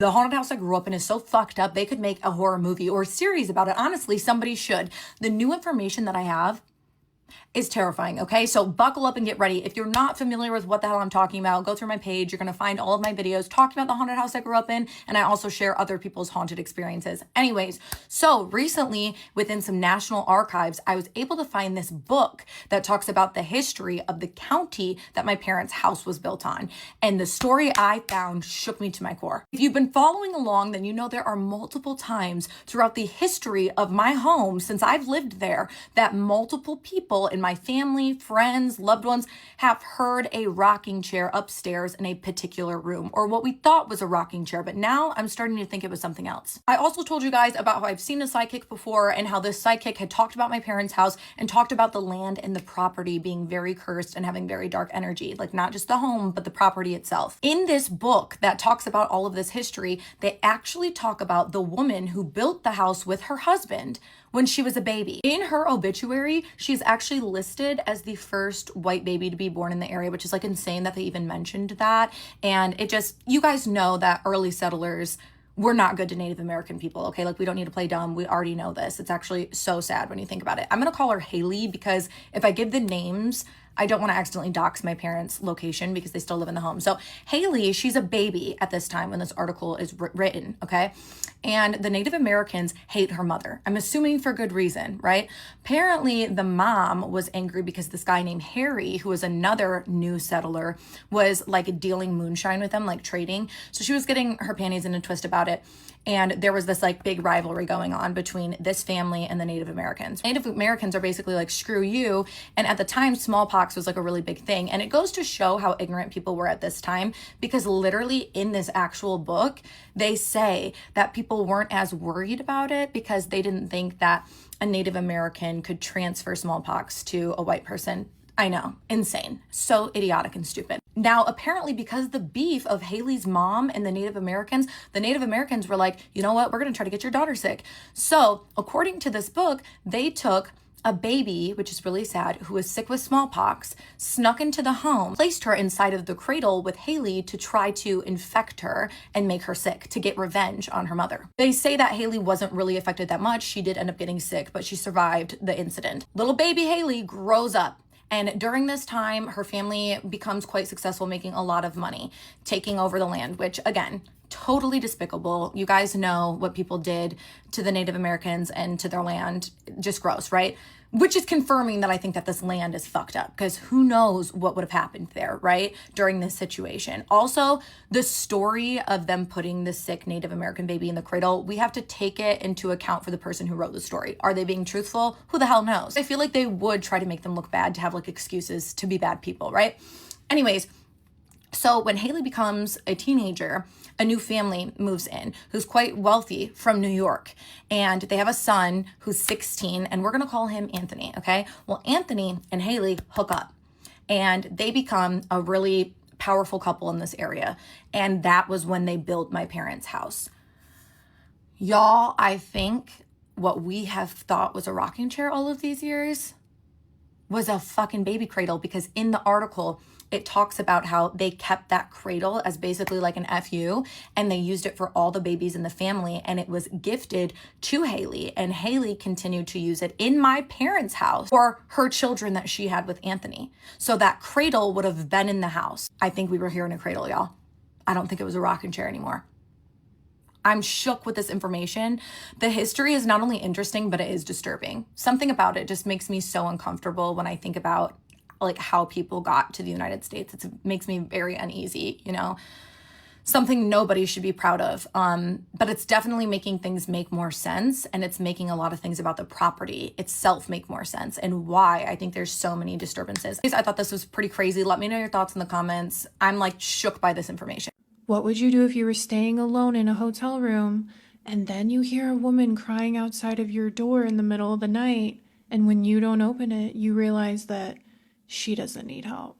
The haunted house I grew up in is so fucked up, they could make a horror movie or a series about it. Honestly, somebody should. The new information that I have is terrifying, okay? So buckle up and get ready. If you're not familiar with what the hell I'm talking about, go through my page. You're gonna find all of my videos talking about the haunted house I grew up in, and I also share other people's haunted experiences. Anyways, so recently within some national archives, I was able to find this book that talks about the history of the county that my parents' house was built on. And the story I found shook me to my core. If you've been following along, then you know there are multiple times throughout the history of my home since I've lived there that multiple people in my family, friends, loved ones have heard a rocking chair upstairs in a particular room, or what we thought was a rocking chair, but now I'm starting to think it was something else. I also told you guys about how I've seen a psychic before and how this psychic had talked about my parents' house and talked about the land and the property being very cursed and having very dark energy, like not just the home, but the property itself. In this book that talks about all of this history, they actually talk about the woman who built the house with her husband when she was a baby. In her obituary, she's actually listed as the first white baby to be born in the area, which is like insane that they even mentioned that. And it just, you guys know that early settlers were not good to Native American people, okay? Like, we don't need to play dumb. We already know this. It's actually so sad when you think about it. I'm gonna call her Haley because if I give the names, I don't want to accidentally dox my parents' location because they still live in the home. So Haley, she's a baby at this time when this article is written, okay? And the Native Americans hate her mother. I'm assuming for good reason, right? Apparently, the mom was angry because this guy named Harry, who was another new settler, was like dealing moonshine with them, like trading. So she was getting her panties in a twist about it. And there was this like big rivalry going on between this family and the Native Americans. Native Americans are basically like, screw you. And at the time, smallpox was like a really big thing. And it goes to show how ignorant people were at this time, because literally in this actual book, they say that people weren't as worried about it because they didn't think that a Native American could transfer smallpox to a white person. I know, insane, so idiotic and stupid. Now, apparently because the beef of Haley's mom and the Native Americans were like, you know what, we're gonna try to get your daughter sick. So according to this book, they took a baby, which is really sad, who was sick with smallpox, snuck into the home, placed her inside of the cradle with Haley to try to infect her and make her sick to get revenge on her mother. They say that Haley wasn't really affected that much. She did end up getting sick, but she survived the incident. Little baby Haley grows up. And during this time, her family becomes quite successful, making a lot of money, taking over the land, which again, totally despicable. You guys know what people did to the Native Americans and to their land. Just gross, right? Which is confirming that I think that this land is fucked up, because who knows what would have happened there, right? During this situation. Also, the story of them putting the sick Native American baby in the cradle, we have to take it into account for the person who wrote the story. Are they being truthful? Who the hell knows? I feel like they would try to make them look bad to have like excuses to be bad people, right? Anyways, so when Haley becomes a teenager, a new family moves in who's quite wealthy from New York. And they have a son who's 16, and we're gonna call him Anthony, okay? Well, Anthony and Haley hook up, and they become a really powerful couple in this area. And that was when they built my parents' house. Y'all, I think what we have thought was a rocking chair all of these years was a fucking baby cradle, because in the article, it talks about how they kept that cradle as basically like an FU, and they used it for all the babies in the family, and it was gifted to Haley, and Haley continued to use it in my parents' house for her children that she had with Anthony. So that cradle would have been in the house. I think we were here in a cradle, y'all. I don't think it was a rocking chair anymore. I'm shook with this information. The history is not only interesting, but it is disturbing. Something about it just makes me so uncomfortable when I think about like how people got to the United States. It makes me very uneasy, you know, something nobody should be proud of. But it's definitely making things make more sense, and it's making a lot of things about the property itself make more sense, and why I think there's so many disturbances. I thought this was pretty crazy. Let me know your thoughts in the comments. I'm like shook by this information. What would you do if you were staying alone in a hotel room and then you hear a woman crying outside of your door in the middle of the night, and when you don't open it, you realize that she doesn't need help?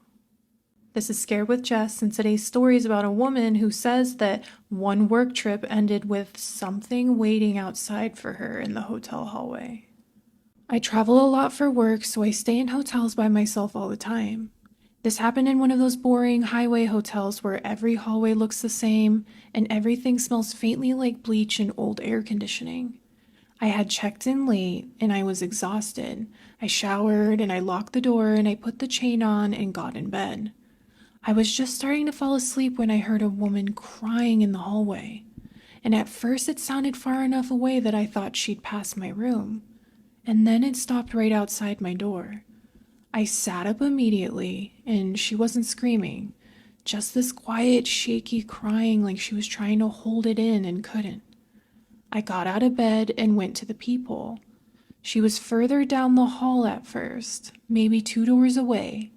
This is Scared with Jess, and today's story is about a woman who says that one work trip ended with something waiting outside for her in the hotel hallway. I travel a lot for work, so I stay in hotels by myself all the time. This happened in one of those boring highway hotels where every hallway looks the same and everything smells faintly like bleach and old air conditioning. I had checked in late and I was exhausted. I showered and I locked the door and I put the chain on and got in bed. I was just starting to fall asleep when I heard a woman crying in the hallway. And at first it sounded far enough away that I thought she'd pass my room. And then it stopped right outside my door. I sat up immediately, and she wasn't screaming, just this quiet, shaky crying like she was trying to hold it in and couldn't. I got out of bed and went to the peephole. She was further down the hall at first, maybe 2 doors away,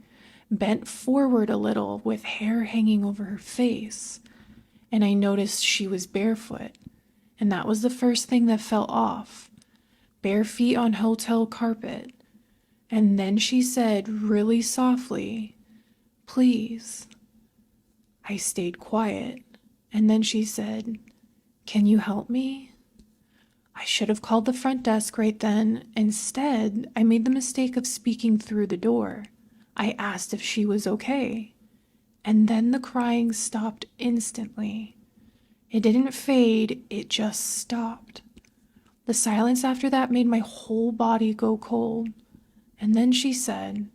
bent forward a little with hair hanging over her face, and I noticed she was barefoot, and that was the first thing that fell off. Bare feet on hotel carpet. And then she said really softly, "Please." I stayed quiet, and then she said, "Can you help me?" I should have called the front desk right then. Instead, I made the mistake of speaking through the door. I asked if she was okay. And then the crying stopped instantly. It didn't fade, it just stopped. The silence after that made my whole body go cold. And then she said,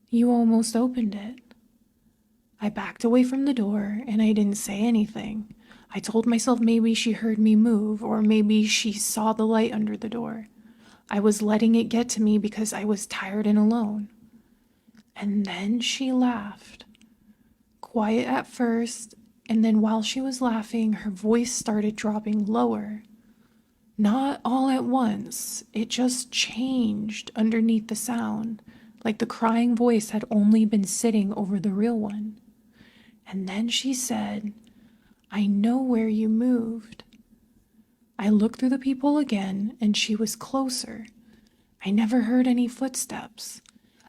"You almost opened it." I backed away from the door and I didn't say anything. I told myself maybe she heard me move or maybe she saw the light under the door. I was letting it get to me because I was tired and alone. And then she laughed. Quiet at first, and then while she was laughing, her voice started dropping lower. Not all at once, it just changed underneath the sound, like the crying voice had only been sitting over the real one. And then she said, "I know where you moved." I looked through the peephole again, and she was closer. I never heard any footsteps,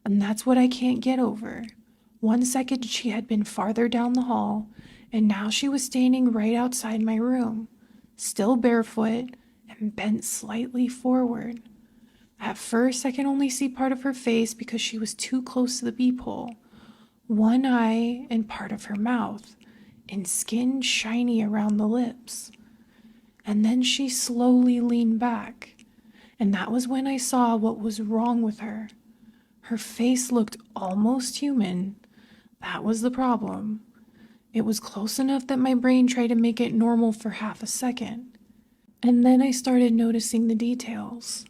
and that's what I can't get over. 1 second she had been farther down the hall, and now she was standing right outside my room, still barefoot, and bent slightly forward. At first, I could only see part of her face because she was too close to the peephole. One eye and part of her mouth, and skin shiny around the lips. And then she slowly leaned back, and that was when I saw what was wrong with her. Her face looked almost human. That was the problem. It was close enough that my brain tried to make it normal for half a second. And then I started noticing the details.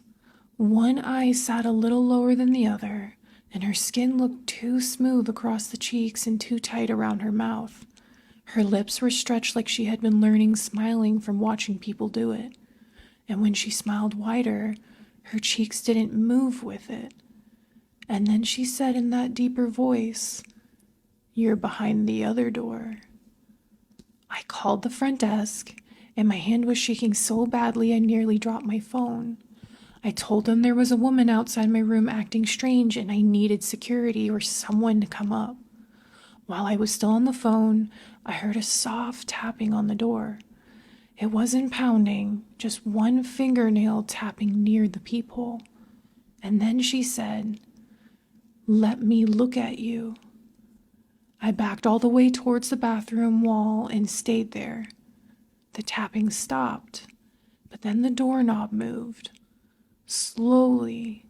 One eye sat a little lower than the other, and her skin looked too smooth across the cheeks and too tight around her mouth. Her lips were stretched like she had been learning smiling from watching people do it. And when she smiled wider, her cheeks didn't move with it. And then she said in that deeper voice, "You're behind the other door." I called the front desk, and my hand was shaking so badly I nearly dropped my phone. I told them there was a woman outside my room acting strange and I needed security or someone to come up. While I was still on the phone, I heard a soft tapping on the door. It wasn't pounding, just one fingernail tapping near the peephole. And then she said, "Let me look at you." I backed all the way towards the bathroom wall and stayed there. The tapping stopped, but then the doorknob moved. Slowly,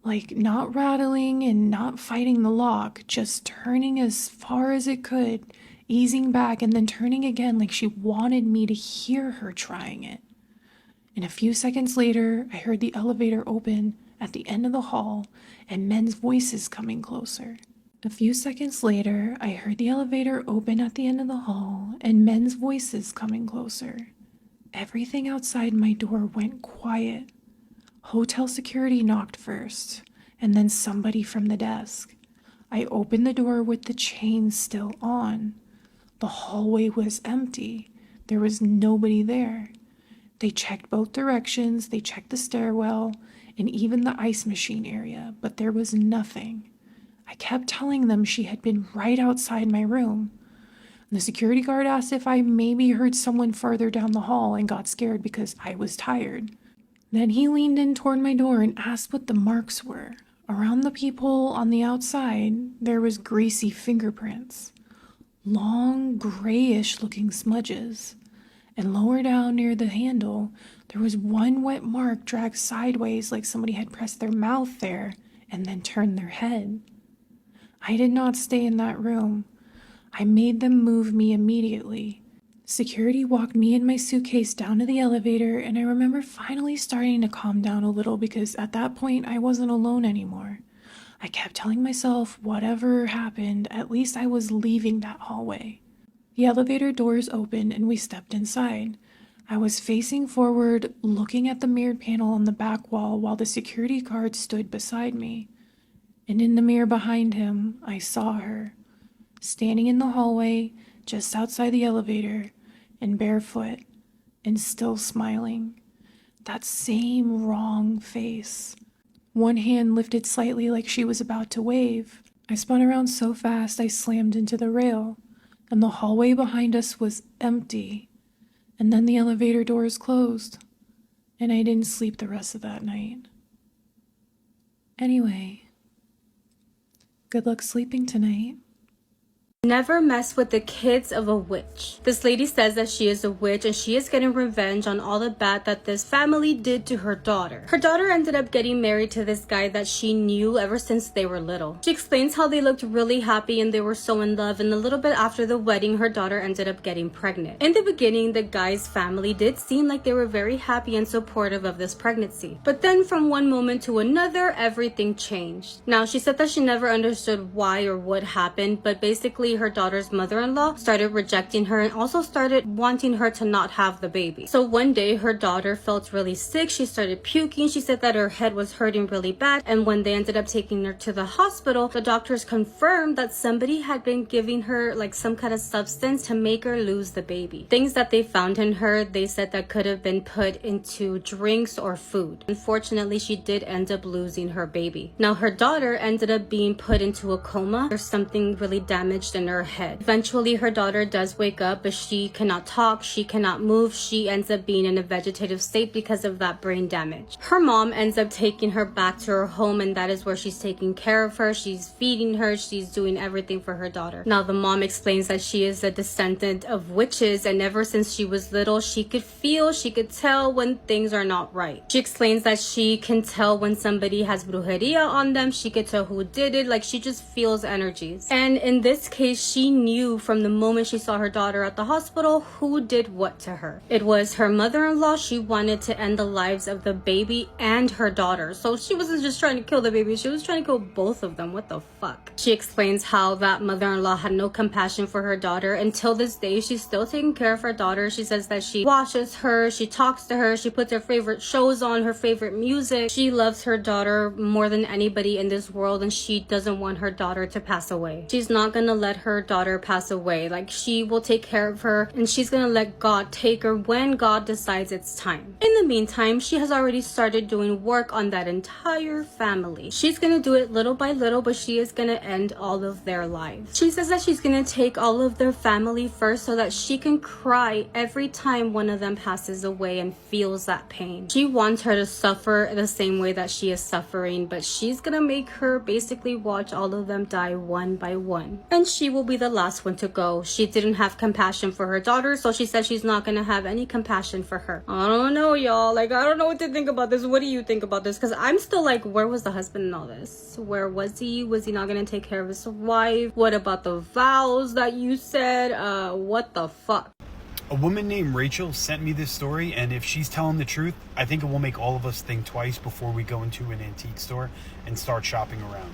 like not rattling and not fighting the lock, just turning as far as it could, easing back and then turning again like she wanted me to hear her trying it. And a few seconds later, I heard the elevator open at the end of the hall and men's voices coming closer. A few seconds later, I heard the elevator open at the end of the hall and men's voices coming closer. Everything outside my door went quiet. Hotel security knocked first, and then somebody from the desk. I opened the door with the chain still on. The hallway was empty. There was nobody there. They checked both directions, they checked the stairwell, and even the ice machine area, but there was nothing. I kept telling them she had been right outside my room. The security guard asked if I maybe heard someone farther down the hall and got scared because I was tired. Then he leaned in toward my door and asked what the marks were. Around the people on the outside, there was greasy fingerprints, long grayish looking smudges, and lower down near the handle, there was one wet mark dragged sideways like somebody had pressed their mouth there and then turned their head. I did not stay in that room. I made them move me immediately. Security walked me and my suitcase down to the elevator, and I remember finally starting to calm down a little because at that point I wasn't alone anymore. I kept telling myself whatever happened, at least I was leaving that hallway. The elevator doors opened and we stepped inside. I was facing forward, looking at the mirrored panel on the back wall while the security guard stood beside me. And in the mirror behind him, I saw her, standing in the hallway just outside the elevator, and barefoot, and still smiling. That same wrong face. One hand lifted slightly like she was about to wave. I spun around so fast I slammed into the rail, and the hallway behind us was empty. And then the elevator doors closed, and I didn't sleep the rest of that night. Anyway, good luck sleeping tonight. Never mess with the kids of a witch. This lady says that she is a witch and she is getting revenge on all the bad that this family did to her daughter. Her daughter ended up getting married to this guy that she knew ever since they were little. She explains how they looked really happy and they were so in love, and a little bit after the wedding her daughter ended up getting pregnant. In the beginning, the guy's family did seem like they were very happy and supportive of this pregnancy. But then from one moment to another, everything changed. Now, she said that she never understood why or what happened, but basically her daughter's mother-in-law started rejecting her and also started wanting her to not have the baby. So one day her daughter felt really sick. She started puking. She said that her head was hurting really bad, and when they ended up taking her to the hospital, the doctors confirmed that somebody had been giving her like some kind of substance to make her lose the baby. Things that they found in her, they said that could have been put into drinks or food. Unfortunately, she did end up losing her baby. Now her daughter ended up being put into a coma. There's something really damaged in her head. Eventually her daughter does wake up, but she cannot talk, she cannot move. She ends up being in a vegetative state because of that brain damage. Her mom ends up taking her back to her home, and that is where she's taking care of her. She's feeding her, she's doing everything for her daughter. Now the mom explains that she is a descendant of witches, and ever since she was little she could feel, she could tell when things are not right. She explains that she can tell when somebody has brujeria on them. She could tell who did it. Like, she just feels energies. And in this case, she knew from the moment she saw her daughter at the hospital who did what to her. It was her mother-in-law. She wanted to end the lives of the baby and her daughter. So she wasn't just trying to kill the baby, she was trying to kill both of them. What the fuck? She explains how that mother-in-law had no compassion for her daughter. Until this day, she's still taking care of her daughter. She says that she washes her, she talks to her, she puts her favorite shows on, her favorite music. She loves her daughter more than anybody in this world, and she doesn't want her daughter to pass away. She's not gonna let her daughter pass away. Like, she will take care of her, and she's gonna let God take her when God decides it's time. In the meantime, she has already started doing work on that entire family. She's gonna do it little by little, but she is gonna end all of their lives. She says that she's gonna take all of their family first so that she can cry every time one of them passes away and feels that pain. She wants her to suffer the same way that she is suffering, but she's gonna make her basically watch all of them die one by one, and she will be the last one to go. She didn't have compassion for her daughter, so she said she's not gonna have any compassion for her. I don't know, y'all. Like, I don't know what to think about this. What do you think about this? Because I'm still like, where was the husband in all this? Where was he? Was he not gonna take care of his wife? What about the vows that you said? What the fuck? A woman named Rachel sent me this story, and if she's telling the truth, I think it will make all of us think twice before we go into an antique store and start shopping around.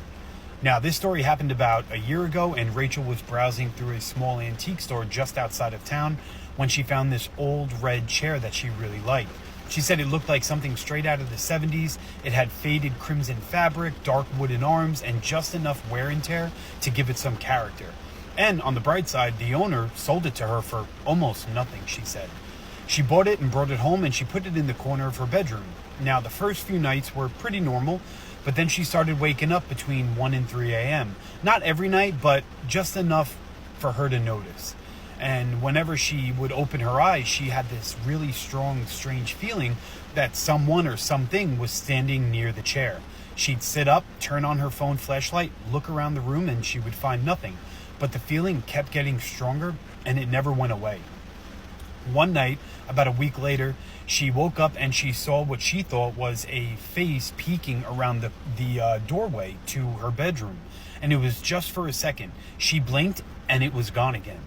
Now, this story happened about a year ago, and Rachel was browsing through a small antique store just outside of town when she found this old red chair that she really liked. She said it looked like something straight out of the 70s. It had faded crimson fabric, dark wooden arms, and just enough wear and tear to give it some character. And on the bright side, the owner sold it to her for almost nothing, she said. She bought it and brought it home, and she put it in the corner of her bedroom. Now, the first few nights were pretty normal, but then she started waking up between 1 and 3 a.m. Not every night, but just enough for her to notice. And whenever she would open her eyes, she had this really strong, strange feeling that someone or something was standing near the chair. She'd sit up, turn on her phone flashlight, look around the room, and she would find nothing. But the feeling kept getting stronger, and it never went away. One night, about a week later, she woke up and she saw what she thought was a face peeking around the doorway to her bedroom. And it was just for a second. She blinked and it was gone again.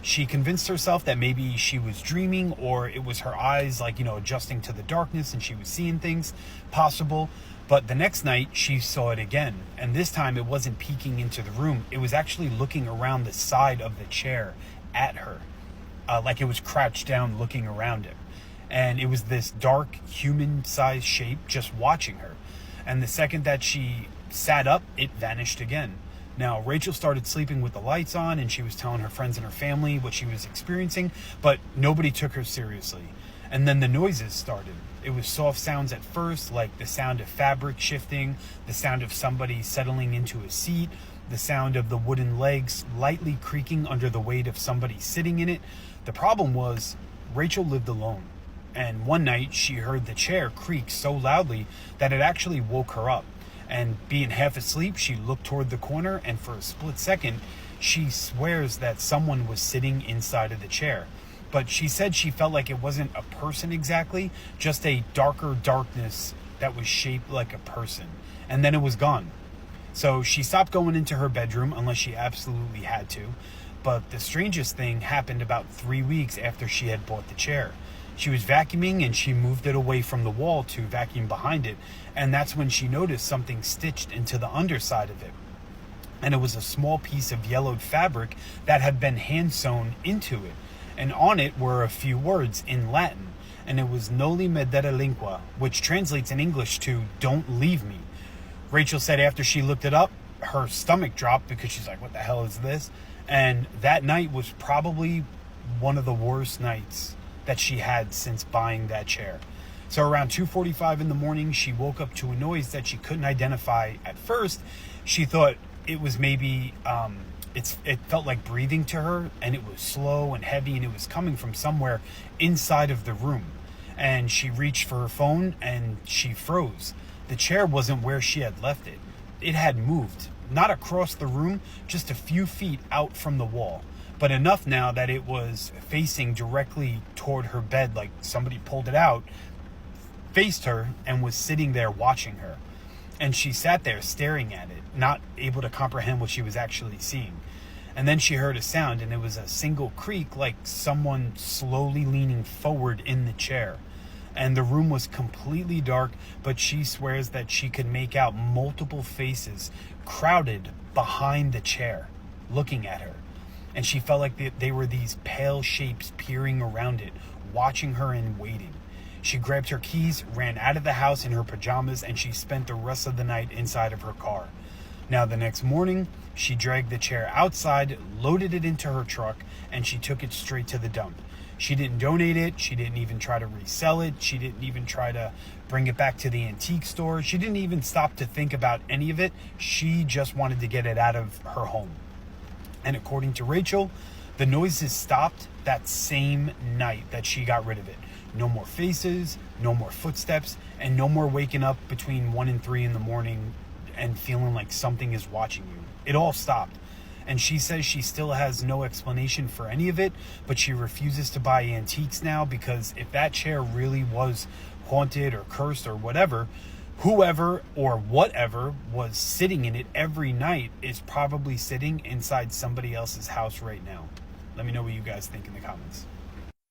She convinced herself that maybe she was dreaming, or it was her eyes, like, adjusting to the darkness and she was seeing things. Possible. But the next night she saw it again. And this time it wasn't peeking into the room. It was actually looking around the side of the chair at her. Like it was crouched down looking around it. And it was this dark human-sized shape just watching her. And the second that she sat up, it vanished again. Now, Rachel started sleeping with the lights on, and she was telling her friends and her family what she was experiencing, but nobody took her seriously. And then the noises started. It was soft sounds at first, like the sound of fabric shifting, the sound of somebody settling into a seat, the sound of the wooden legs lightly creaking under the weight of somebody sitting in it. The problem was, Rachel lived alone. And one night she heard the chair creak so loudly that it actually woke her up. And being half asleep, she looked toward the corner, and for a split second, she swears that someone was sitting inside of the chair. But she said she felt like it wasn't a person exactly, just a darker darkness that was shaped like a person. And then it was gone. So she stopped going into her bedroom unless she absolutely had to. But the strangest thing happened about 3 weeks after she had bought the chair. She was vacuuming and she moved it away from the wall to vacuum behind it. And that's when she noticed something stitched into the underside of it. And it was a small piece of yellowed fabric that had been hand sewn into it. And on it were a few words in Latin. And it was Noli me delinqua, which translates in English to "don't leave me." Rachel said after she looked it up, her stomach dropped because she's like, what the hell is this? And that night was probably one of the worst nights that she had since buying that chair. So around 2:45 in the morning, she woke up to a noise that she couldn't identify at first. She thought it was maybe, it felt like breathing to her, and it was slow and heavy, and it was coming from somewhere inside of the room. And she reached for her phone and she froze. The chair wasn't where she had left it. It had moved, not across the room, just a few feet out from the wall. But enough now that it was facing directly toward her bed, like somebody pulled it out, faced her, and was sitting there watching her. And she sat there staring at it, not able to comprehend what she was actually seeing. And then she heard a sound, and it was a single creak, like someone slowly leaning forward in the chair. And the room was completely dark, but she swears that she could make out multiple faces crowded behind the chair, looking at her. And she felt like they were these pale shapes peering around it, watching her and waiting. She grabbed her keys, ran out of the house in her pajamas, and she spent the rest of the night inside of her car. Now, the next morning, she dragged the chair outside, loaded it into her truck, and she took it straight to the dump. She didn't donate it. She didn't even try to resell it. She didn't even try to bring it back to the antique store. She didn't even stop to think about any of it. She just wanted to get it out of her home. And according to Rachel, the noises stopped that same night that she got rid of it. No more faces, no more footsteps, and no more waking up between 1 and 3 in the morning and feeling like something is watching you. It all stopped. And she says she still has no explanation for any of it, but she refuses to buy antiques now because if that chair really was haunted or cursed or whatever, whoever or whatever was sitting in it every night is probably sitting inside somebody else's house right now. Let me know what you guys think in the comments.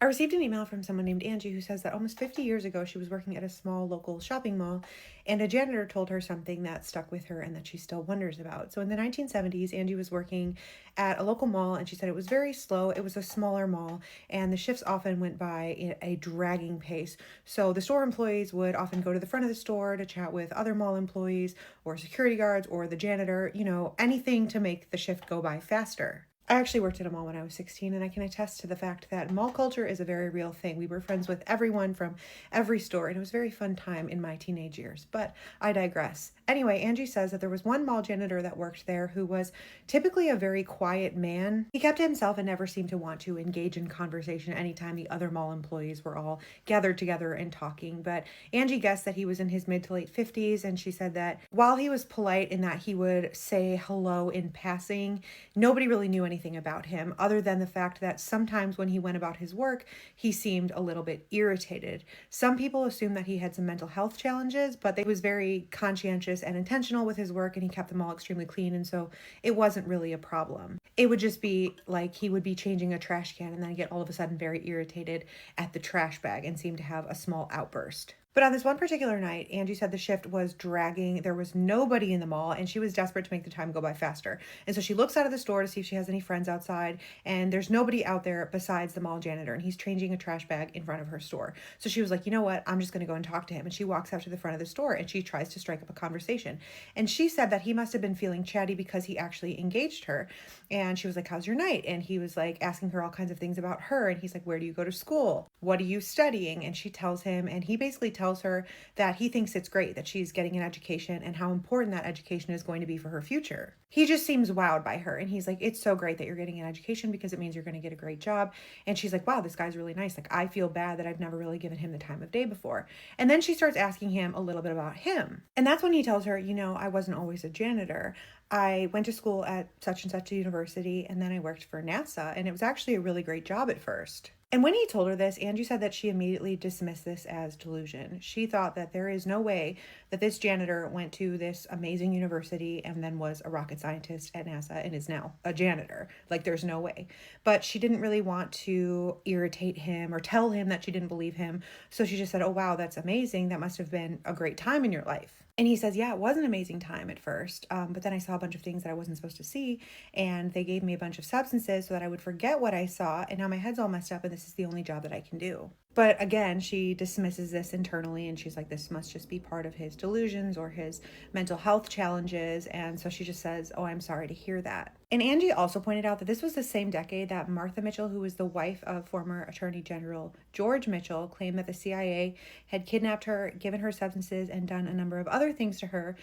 I received an email from someone named Angie who says that almost 50 years ago she was working at a small local shopping mall and a janitor told her something that stuck with her and that she still wonders about. So in the 1970s, Angie was working at a local mall and she said it was very slow. It was a smaller mall and the shifts often went by at a dragging pace. So the store employees would often go to the front of the store to chat with other mall employees or security guards or the janitor, anything to make the shift go by faster. I actually worked at a mall when I was 16, and I can attest to the fact that mall culture is a very real thing. We were friends with everyone from every store, and it was a very fun time in my teenage years, but I digress. Anyway, Angie says that there was one mall janitor that worked there who was typically a very quiet man. He kept to himself and never seemed to want to engage in conversation anytime the other mall employees were all gathered together and talking, but Angie guessed that he was in his mid to late 50s, and she said that while he was polite in that he would say hello in passing, nobody really knew anything about him other than the fact that sometimes when he went about his work, he seemed a little bit irritated. Some people assumed that he had some mental health challenges, but he was very conscientious and intentional with his work, and he kept them all extremely clean, and so it wasn't really a problem. It would just be like he would be changing a trash can and then get all of a sudden very irritated at the trash bag and seem to have a small outburst. But on this one particular night, Angie said the shift was dragging. There was nobody in the mall, and she was desperate to make the time go by faster. And so she looks out of the store to see if she has any friends outside, and there's nobody out there besides the mall janitor, and he's changing a trash bag in front of her store. So she was like, you know what? I'm just going to go and talk to him. And she walks out to the front of the store, and she tries to strike up a conversation. And she said that he must have been feeling chatty because he actually engaged her. And she was like, how's your night? And he was like asking her all kinds of things about her. And he's like, where do you go to school? What are you studying? And she tells him, and he basically tells her that he thinks it's great that she's getting an education and how important that education is going to be for her future. He just seems wowed by her, and he's like, it's so great that you're getting an education because it means you're going to get a great job. And she's like, wow, this guy's really nice. Like, I feel bad that I've never really given him the time of day before. And then she starts asking him a little bit about him. And that's when he tells her, you know, I wasn't always a janitor. I went to school at such and such a university, and then I worked for NASA, and it was actually a really great job at first. And when he told her this, Angie said that she immediately dismissed this as delusion. She thought that there is no way that this janitor went to this amazing university and then was a rocket scientist at NASA and is now a janitor. Like, there's no way. But she didn't really want to irritate him or tell him that she didn't believe him. So she just said, oh, wow, that's amazing. That must have been a great time in your life. And he says, yeah, it was an amazing time at first, but then I saw a bunch of things that I wasn't supposed to see, and they gave me a bunch of substances so that I would forget what I saw, and now my head's all messed up, and this is the only job that I can do. But again, she dismisses this internally, and she's like, this must just be part of his delusions or his mental health challenges, and so she just says, oh, I'm sorry to hear that. And Angie also pointed out that this was the same decade that Martha Mitchell, who was the wife of former Attorney General George Mitchell, claimed that the CIA had kidnapped her, given her substances, and done a number of other things to her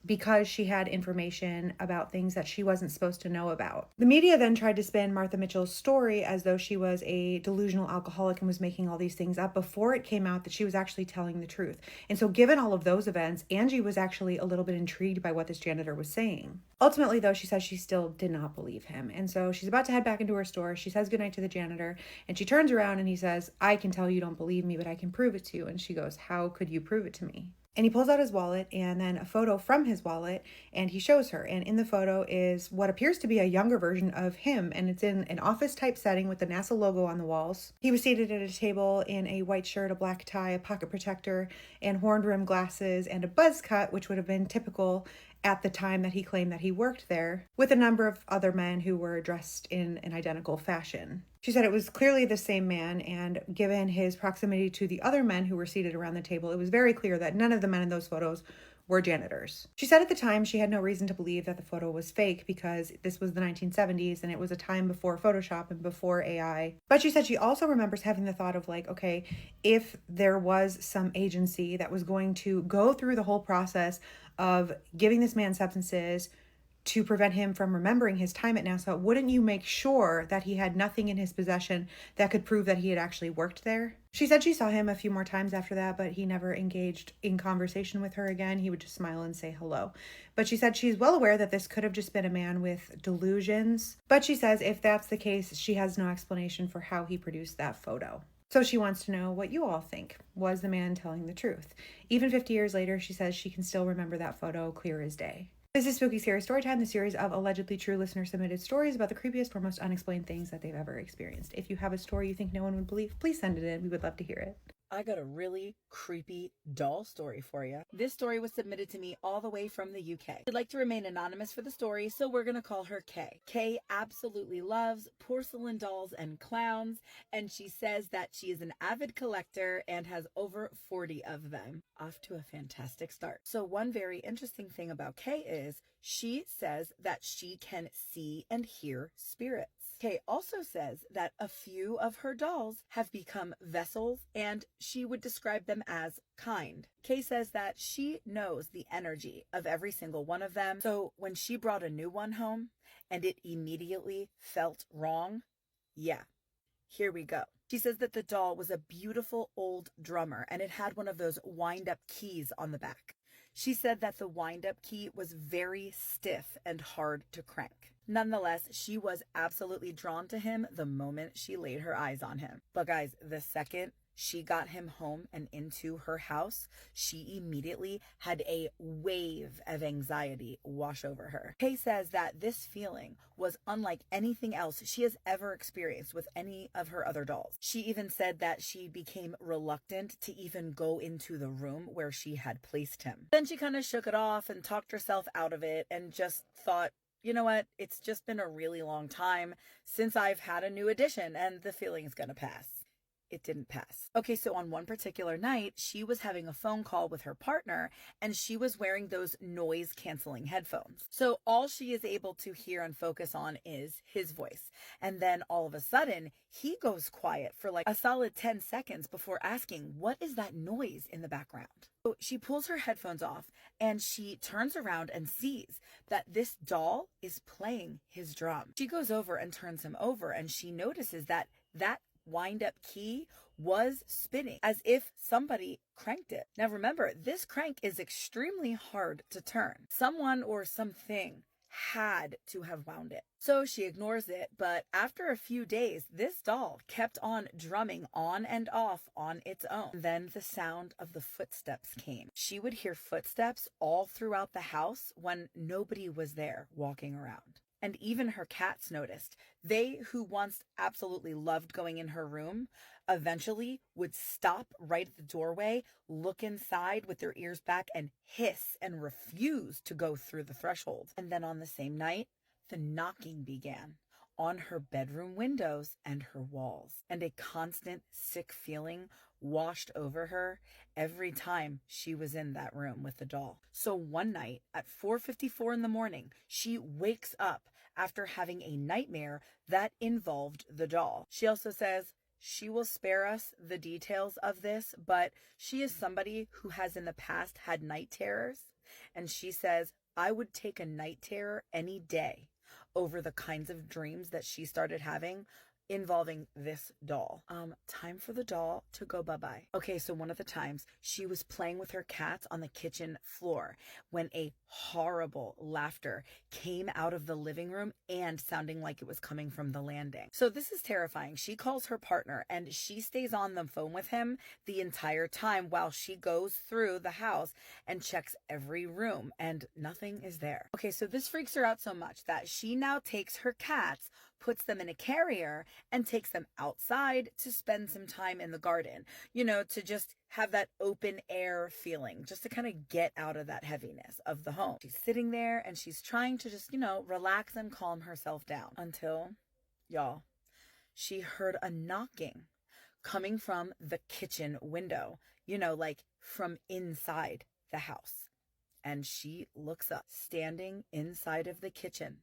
because she had information about things that she wasn't supposed to know about. The media then tried to spin Martha Mitchell's story as though she was a delusional alcoholic and was making all these things up before it came out that she was actually telling the truth. And so given all of those events, Angie was actually a little bit intrigued by what this janitor was saying. Ultimately, though, she says she still did not believe him. And so she's about to head back into her store. She says goodnight to the janitor, and she turns around and he says, I can tell you don't believe me, but I can prove it to you. And she goes, how could you prove it to me? And he pulls out his wallet and then a photo from his wallet, and he shows her. And in the photo is what appears to be a younger version of him. And it's in an office type setting with the NASA logo on the walls. He was seated at a table in a white shirt, a black tie, a pocket protector, and horned rim glasses, and a buzz cut, which would have been typical at the time that he claimed that he worked there, with a number of other men who were dressed in an identical fashion. She said it was clearly the same man, and given his proximity to the other men who were seated around the table, it was very clear that none of the men in those photos were janitors. She said at the time she had no reason to believe that the photo was fake because this was the 1970s and it was a time before Photoshop and before AI. But she said she also remembers having the thought of like, okay, if there was some agency that was going to go through the whole process of giving this man substances to prevent him from remembering his time at NASA, wouldn't you make sure that he had nothing in his possession that could prove that he had actually worked there? She said she saw him a few more times after that, but he never engaged in conversation with her again. He would just smile and say hello. But she said she's well aware that this could have just been a man with delusions. But she says if that's the case, she has no explanation for how he produced that photo. So she wants to know what you all think. Was the man telling the truth? Even 50 years later, she says she can still remember that photo clear as day. This is Spooky Scary Storytime, the series of allegedly true listener-submitted stories about the creepiest or most unexplained things that they've ever experienced. If you have a story you think no one would believe, please send it in. We would love to hear it. I got a really creepy doll story for you. This story was submitted to me all the way from the UK. I'd like to remain anonymous for the story, so we're going to call her Kay. Kay absolutely loves porcelain dolls and clowns, and she says that she is an avid collector and has over 40 of them. Off to a fantastic start. So one very interesting thing about Kay is she says that she can see and hear spirits. Kay also says that a few of her dolls have become vessels, and she would describe them as kind. Kay says that she knows the energy of every single one of them. So when she brought a new one home and it immediately felt wrong, yeah, here we go. She says that the doll was a beautiful old drummer and it had one of those wind-up keys on the back. She said that the wind-up key was very stiff and hard to crank. Nonetheless, she was absolutely drawn to him the moment she laid her eyes on him. But guys, the second she got him home and into her house, she immediately had a wave of anxiety wash over her. Kay says that this feeling was unlike anything else she has ever experienced with any of her other dolls. She even said that she became reluctant to even go into the room where she had placed him. Then she kind of shook it off and talked herself out of it and just thought, you know what? It's just been a really long time since I've had a new addition and the feeling is going to pass. It didn't pass. Okay, so on one particular night, she was having a phone call with her partner and she was wearing those noise canceling headphones. So all she is able to hear and focus on is his voice. And then all of a sudden, he goes quiet for like a solid 10 seconds before asking, what is that noise in the background? So she pulls her headphones off and she turns around and sees that this doll is playing his drum. She goes over and turns him over and she notices that wind-up key was spinning as if somebody cranked it. Now remember, this crank is extremely hard to turn. Someone or something had to have wound it. So she ignores it, but after a few days, this doll kept on drumming on and off on its own. Then the sound of the footsteps came. She would hear footsteps all throughout the house when nobody was there walking around. And even her cats noticed. They, who once absolutely loved going in her room, eventually would stop right at the doorway, look inside with their ears back, and hiss and refuse to go through the threshold. And then on the same night, the knocking began on her bedroom windows and her walls. And a constant sick feeling washed over her every time she was in that room with the doll. So one night at 4:54 in the morning, she wakes up after having a nightmare that involved the doll. She also says she will spare us the details of this, but she is somebody who has in the past had night terrors. And she says, I would take a night terror any day over the kinds of dreams that she started having involving this doll. Time for the doll to go bye-bye. Okay, so one of the times she was playing with her cats on the kitchen floor when a horrible laughter came out of the living room and sounding like it was coming from the landing. So this is terrifying. She calls her partner and she stays on the phone with him the entire time while she goes through the house and checks every room and nothing is there. Okay, so this freaks her out so much that she now takes her cats, puts them in a carrier, and takes them outside to spend some time in the garden, you know, to just have that open air feeling, just to kind of get out of that heaviness of the home. She's sitting there and she's trying to just, you know, relax and calm herself down until, y'all, she heard a knocking coming from the kitchen window, you know, like from inside the house. And she looks up, standing inside of the kitchen,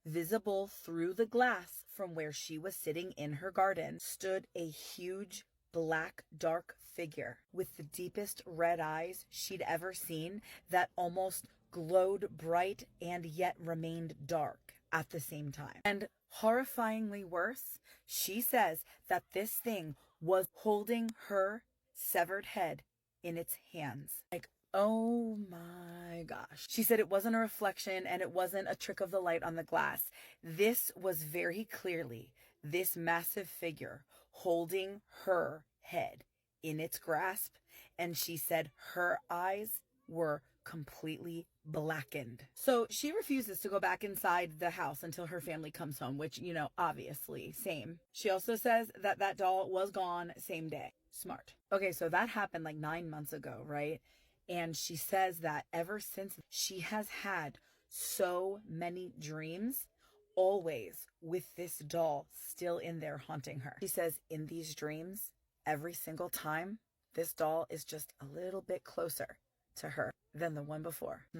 visible through the glass from where she was sitting in her garden, stood a huge black dark figure with the deepest red eyes she'd ever seen that almost glowed bright and yet remained dark at the same time. And horrifyingly worse, she says that this thing was holding her severed head in its hands. Like, oh my gosh. She said it wasn't a reflection and it wasn't a trick of the light on the glass. This was very clearly this massive figure holding her head in its grasp. And she said her eyes were completely blackened. So she refuses to go back inside the house until her family comes home, which, you know, obviously same. She also says that that doll was gone same day. Smart. Okay, so that happened like 9 months ago, right? And she says that ever since she has had so many dreams, always with this doll still in there haunting her. She says in these dreams, every single time, this doll is just a little bit closer to her than the one before. Oh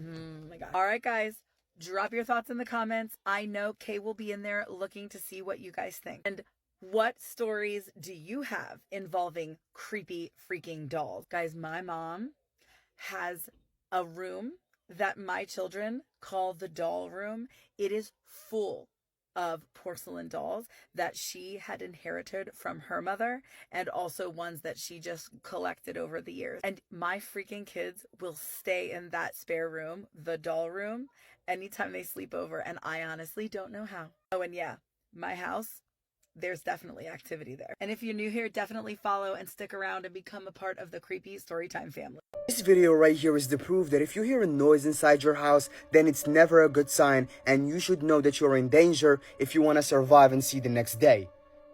my God. All right, guys, Drop your thoughts in the comments. I know Kay will be in there looking to see what you guys think. And what stories do you have involving creepy freaking dolls? Guys, my mom has a room that my children call the doll room. It is full of porcelain dolls that she had inherited from her mother, and also ones that she just collected over the years. And my freaking kids will stay in that spare room, the doll room, anytime they sleep over, and I honestly don't know how. Oh, and yeah, my house, there's definitely activity there. And if you're new here, definitely follow and stick around and become a part of the creepy Storytime family. This video right here is the proof that if you hear a noise inside your house, then it's never a good sign, and you should know that you're in danger if you want to survive and see the next day.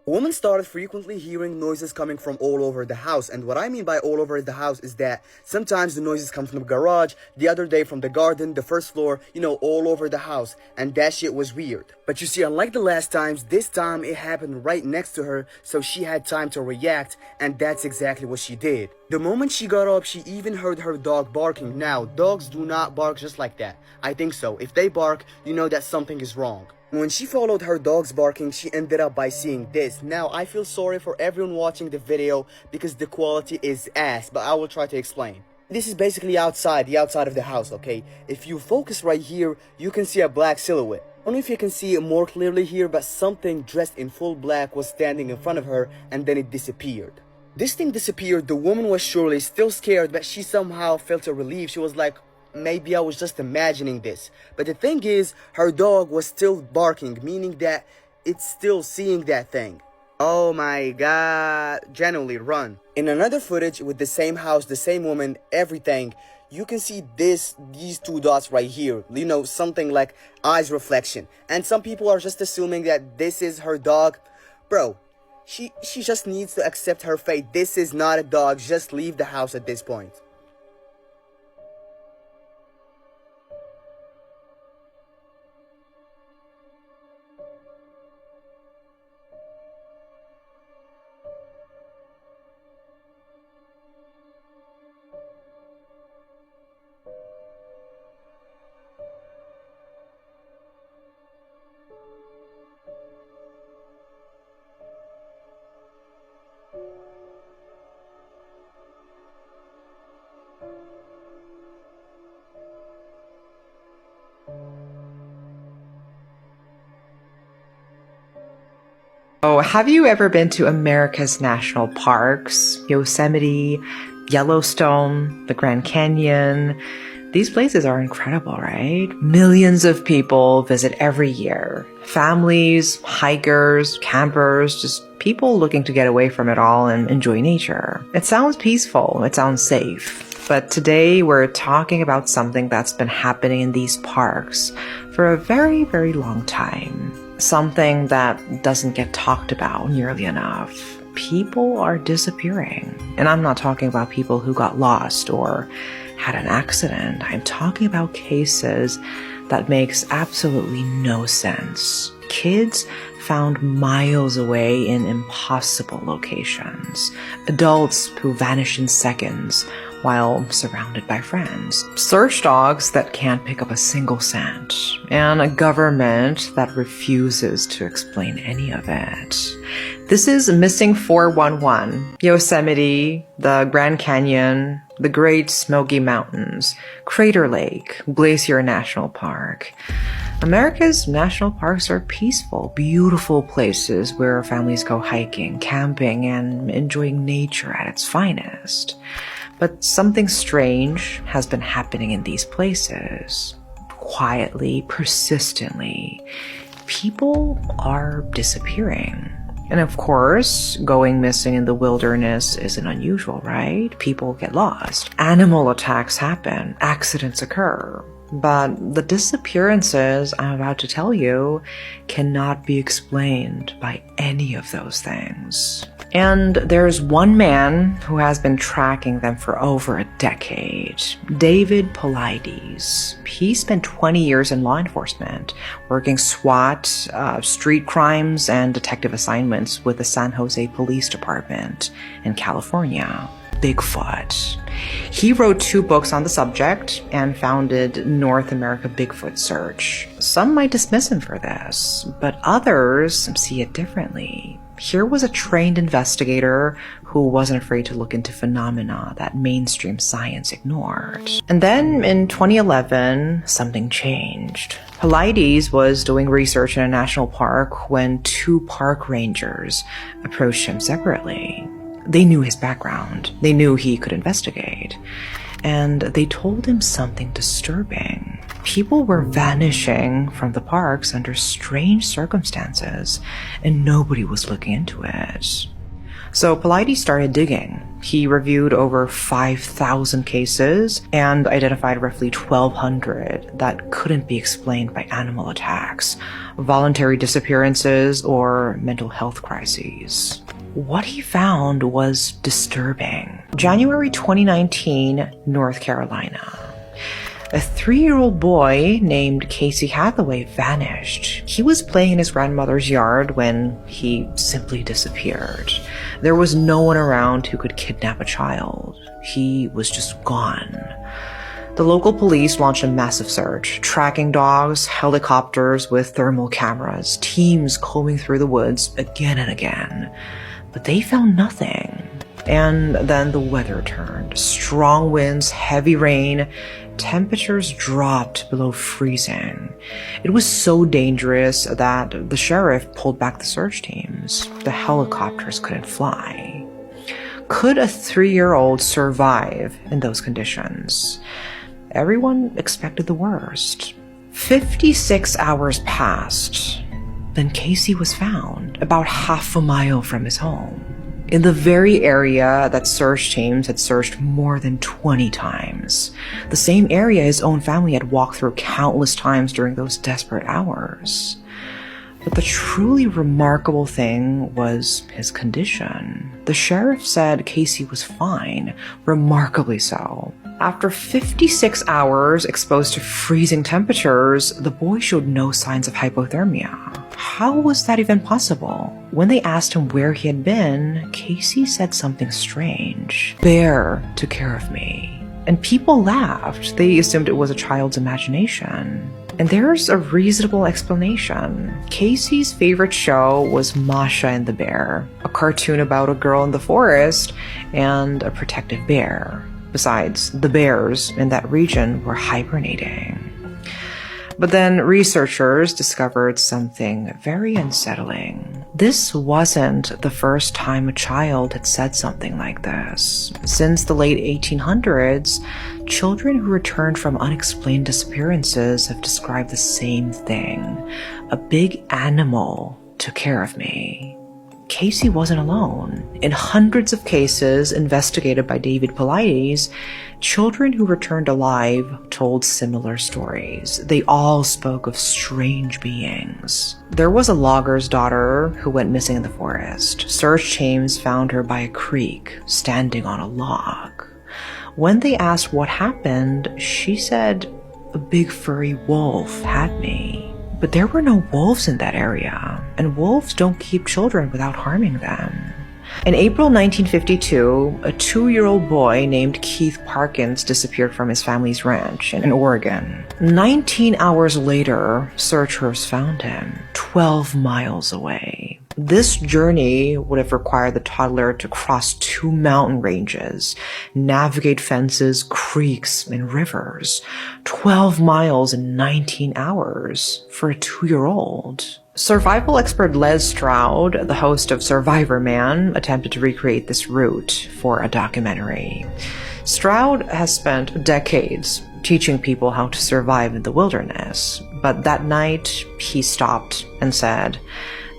A woman started frequently hearing noises coming from all over the house, and what I mean by all over the house is that sometimes the noises come from the garage, the other day from the garden, the first floor, all over the house, and that shit was weird. But you see, unlike the last times, this time it happened right next to her, so she had time to react, and that's exactly what she did. The moment she got up, she even heard her dog barking. Now, dogs do not bark just like that. I think so. If they bark, you know that something is wrong. When she followed her dog's barking, she ended up by seeing this. Now, I feel sorry for everyone watching the video because the quality is ass, but I will try to explain. This is basically the outside of the house, okay? If you focus right here, you can see a black silhouette. I don't know if you can see it more clearly here, but something dressed in full black was standing in front of her, and then it disappeared. This thing disappeared. The woman was surely still scared, but she somehow felt a relief. She was like, maybe I was just imagining this. But the thing is, her dog was still barking, meaning that it's still seeing that thing. Oh my god. Genuinely, run. In another footage with the same house, the same woman, everything, you can see these two dots right here. Something like eyes reflection. And some people are just assuming that this is her dog. Bro, she just needs to accept her fate. This is not a dog. Just leave the house at this point. Oh, have you ever been to America's national parks? Yosemite, Yellowstone, the Grand Canyon. These places are incredible, right? Millions of people visit every year. Families, hikers, campers, just people looking to get away from it all and enjoy nature. It sounds peaceful. It sounds safe. But today we're talking about something that's been happening in these parks for a very, very long time. Something that doesn't get talked about nearly enough. People are disappearing. And I'm not talking about people who got lost or had an accident. I'm talking about cases that makes absolutely no sense. Kids found miles away in impossible locations. Adults who vanish in seconds while surrounded by friends. Search dogs that can't pick up a single scent. And a government that refuses to explain any of it. This is Missing 411. Yosemite, the Grand Canyon, the Great Smoky Mountains, Crater Lake, Glacier National Park. America's national parks are peaceful, beautiful places where families go hiking, camping, and enjoying nature at its finest. But something strange has been happening in these places. Quietly, persistently, people are disappearing. And of course, going missing in the wilderness isn't unusual, right? People get lost. Animal attacks happen. Accidents occur. But the disappearances I'm about to tell you cannot be explained by any of those things. And there's one man who has been tracking them for over a decade. David Paulides. He spent 20 years in law enforcement, working SWAT, street crimes, and detective assignments with the San Jose Police Department in California. Bigfoot. He wrote 2 books on the subject and founded North America Bigfoot Search. Some might dismiss him for this, but others see it differently. Here was a trained investigator who wasn't afraid to look into phenomena that mainstream science ignored. And then in 2011, something changed. Paulides was doing research in a national park when 2 park rangers approached him separately. They knew his background. They knew he could investigate. And they told him something disturbing. People were vanishing from the parks under strange circumstances, and nobody was looking into it. So Paulides started digging. He reviewed over 5,000 cases and identified roughly 1,200 that couldn't be explained by animal attacks, voluntary disappearances, or mental health crises. What he found was disturbing. January 2019, North Carolina. A 3-year-old boy named Casey Hathaway vanished. He was playing in his grandmother's yard when he simply disappeared. There was no one around who could kidnap a child. He was just gone. The local police launched a massive search, tracking dogs, helicopters with thermal cameras, teams combing through the woods again and again. But they found nothing. And then the weather turned. Strong winds, heavy rain, temperatures dropped below freezing. It was so dangerous that the sheriff pulled back the search teams. The helicopters couldn't fly. Could a 3-year-old survive in those conditions? Everyone expected the worst. 56 hours passed. Then Casey was found, about half a mile from his home, in the very area that search teams had searched more than 20 times. The same area his own family had walked through countless times during those desperate hours. But the truly remarkable thing was his condition. The sheriff said Casey was fine, remarkably so. After 56 hours exposed to freezing temperatures, the boy showed no signs of hypothermia. How was that even possible? When they asked him where he had been, Casey said something strange. "Bear took care of me." And people laughed. They assumed it was a child's imagination. And there's a reasonable explanation. Casey's favorite show was Masha and the Bear, a cartoon about a girl in the forest and a protective bear. Besides, the bears in that region were hibernating. But then researchers discovered something very unsettling. This wasn't the first time a child had said something like this. Since the late 1800s, children who returned from unexplained disappearances have described the same thing. A big animal took care of me. Casey wasn't alone. In hundreds of cases investigated by David Paulides, children who returned alive told similar stories. They all spoke of strange beings. There was a logger's daughter who went missing in the forest. Search teams found her by a creek, standing on a log. When they asked what happened, she said, "A big furry wolf had me." But there were no wolves in that area, and wolves don't keep children without harming them. In April 1952, a 2-year-old boy named Keith Parkins disappeared from his family's ranch in Oregon. 19 hours later, searchers found him, 12 miles away. This journey would have required the toddler to cross 2 mountain ranges, navigate fences, creeks, and rivers. 12 miles in 19 hours for a 2-year-old. Survival expert Les Stroud, the host of Survivor Man, attempted to recreate this route for a documentary. Stroud has spent decades teaching people how to survive in the wilderness, but that night he stopped and said,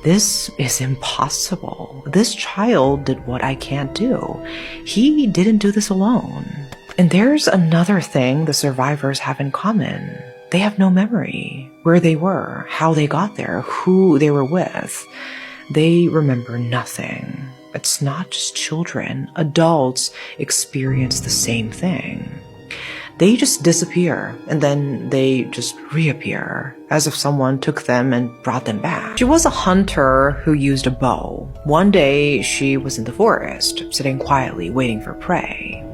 "This is impossible. This child did what I can't do. He didn't do this alone." And there's another thing the survivors have in common. They have no memory. Where they were, how they got there, who they were with. They remember nothing. It's not just children. Adults experience the same thing. They just disappear, and then they just reappear, as if someone took them and brought them back. She was a hunter who used a bow. One day, she was in the forest, sitting quietly, waiting for prey.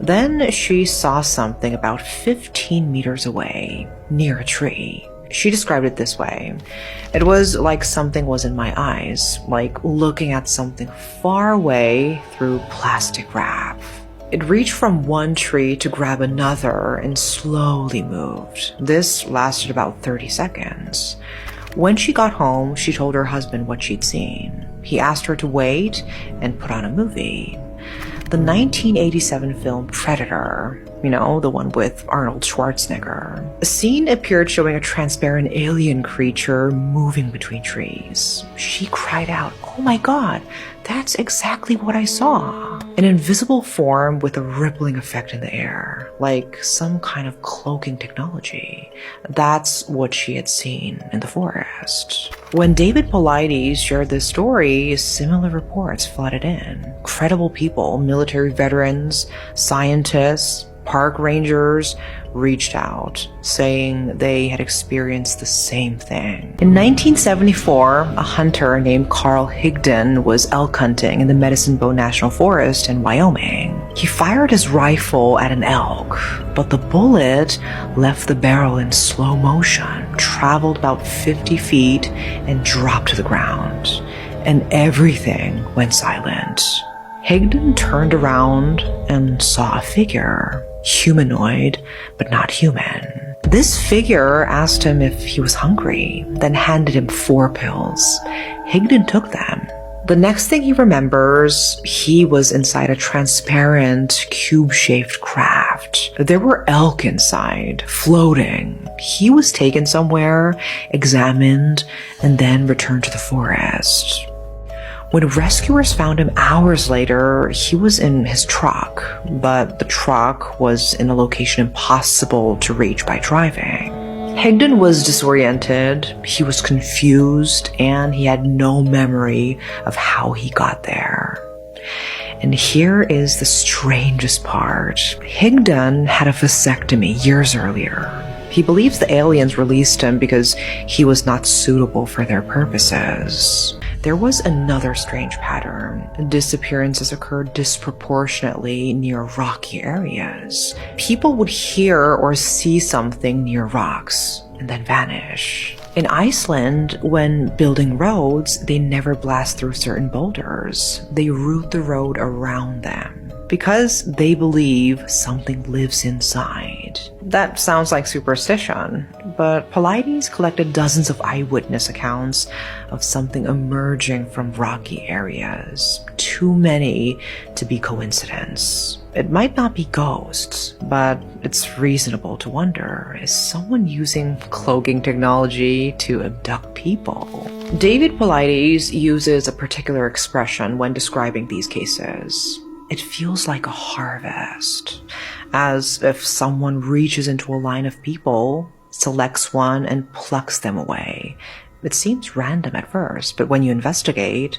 Then she saw something about 15 meters away, near a tree. She described it this way. It was like something was in my eyes, like looking at something far away through plastic wrap. It reached from one tree to grab another and slowly moved. This lasted about 30 seconds. When she got home, she told her husband what she'd seen. He asked her to wait and put on a movie. The 1987 film Predator, the one with Arnold Schwarzenegger. A scene appeared showing a transparent alien creature moving between trees. She cried out, "Oh my God, that's exactly what I saw." An invisible form with a rippling effect in the air, like some kind of cloaking technology. That's what she had seen in the forest. When David Paulides shared this story, similar reports flooded in. Credible people, military veterans, scientists, park rangers reached out, saying they had experienced the same thing. In 1974, a hunter named Carl Higdon was elk hunting in the Medicine Bow National Forest in Wyoming. He fired his rifle at an elk, but the bullet left the barrel in slow motion, traveled about 50 feet, and dropped to the ground. And everything went silent. Higdon turned around and saw a figure. Humanoid, but not human. This figure asked him if he was hungry, then handed him 4 pills. Higdon took them. The next thing he remembers, he was inside a transparent, cube-shaped craft. There were elk inside, floating. He was taken somewhere, examined, and then returned to the forest. When rescuers found him hours later, he was in his truck, but the truck was in a location impossible to reach by driving. Higdon was disoriented, he was confused, and he had no memory of how he got there. And here is the strangest part. Higdon had a vasectomy years earlier. He believes the aliens released him because he was not suitable for their purposes. There was another strange pattern. Disappearances occurred disproportionately near rocky areas. People would hear or see something near rocks and then vanish. In Iceland, when building roads, they never blast through certain boulders. They route the road around them because they believe something lives inside. That sounds like superstition, but Paulides collected dozens of eyewitness accounts of something emerging from rocky areas. Too many to be coincidence. It might not be ghosts, but it's reasonable to wonder, is someone using cloaking technology to abduct people? David Paulides uses a particular expression when describing these cases. It feels like a harvest, as if someone reaches into a line of people, selects one, and plucks them away. It seems random at first, but when you investigate,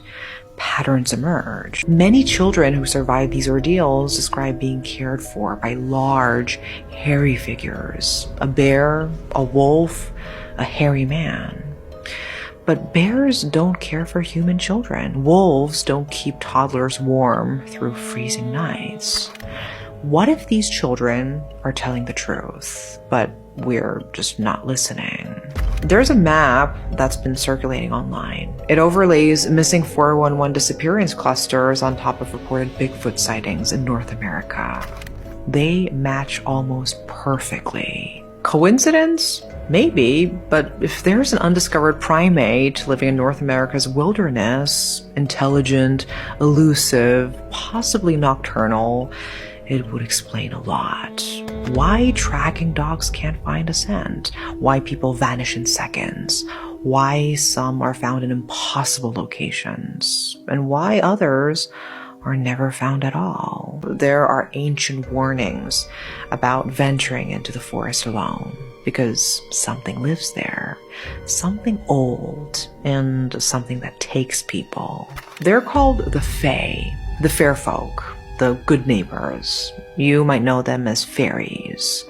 patterns emerge. Many children who survive these ordeals describe being cared for by large, hairy figures. A bear, a wolf, a hairy man. But bears don't care for human children. Wolves don't keep toddlers warm through freezing nights. What if these children are telling the truth, but we're just not listening? There's a map that's been circulating online. It overlays missing 411 disappearance clusters on top of reported Bigfoot sightings in North America. They match almost perfectly. Coincidence? Maybe, but if there's an undiscovered primate living in North America's wilderness, intelligent, elusive, possibly nocturnal, it would explain a lot. Why tracking dogs can't find a scent, why people vanish in seconds, why some are found in impossible locations, and why others are never found at all. There are ancient warnings about venturing into the forest alone, because something lives there, something old, and something that takes people. They're called the Fae, the fair folk, the good neighbors. You might know them as fairies.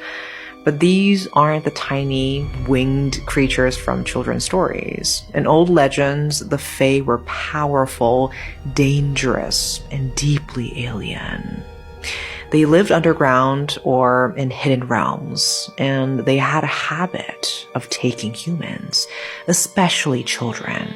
But these aren't the tiny, winged creatures from children's stories. In old legends, the Fae were powerful, dangerous, and deeply alien. They lived underground or in hidden realms, and they had a habit of taking humans, especially children.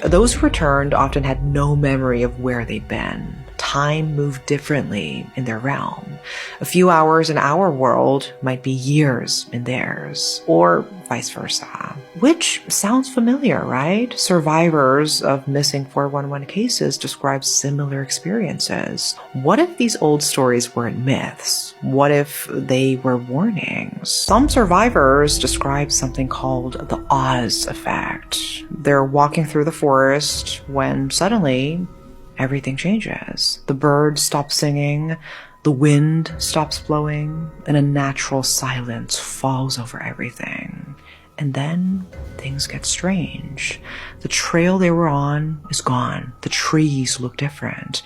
Those who returned often had no memory of where they'd been. Time moved differently in their realm. A few hours in our world might be years in theirs, or vice versa. Which sounds familiar, right? Survivors of missing 411 cases describe similar experiences. What if these old stories weren't myths? What if they were warnings? Some survivors describe something called the Oz effect. They're walking through the forest when suddenly everything changes. The birds stop singing, the wind stops blowing, and a natural silence falls over everything. And then things get strange. The trail they were on is gone. The trees look different.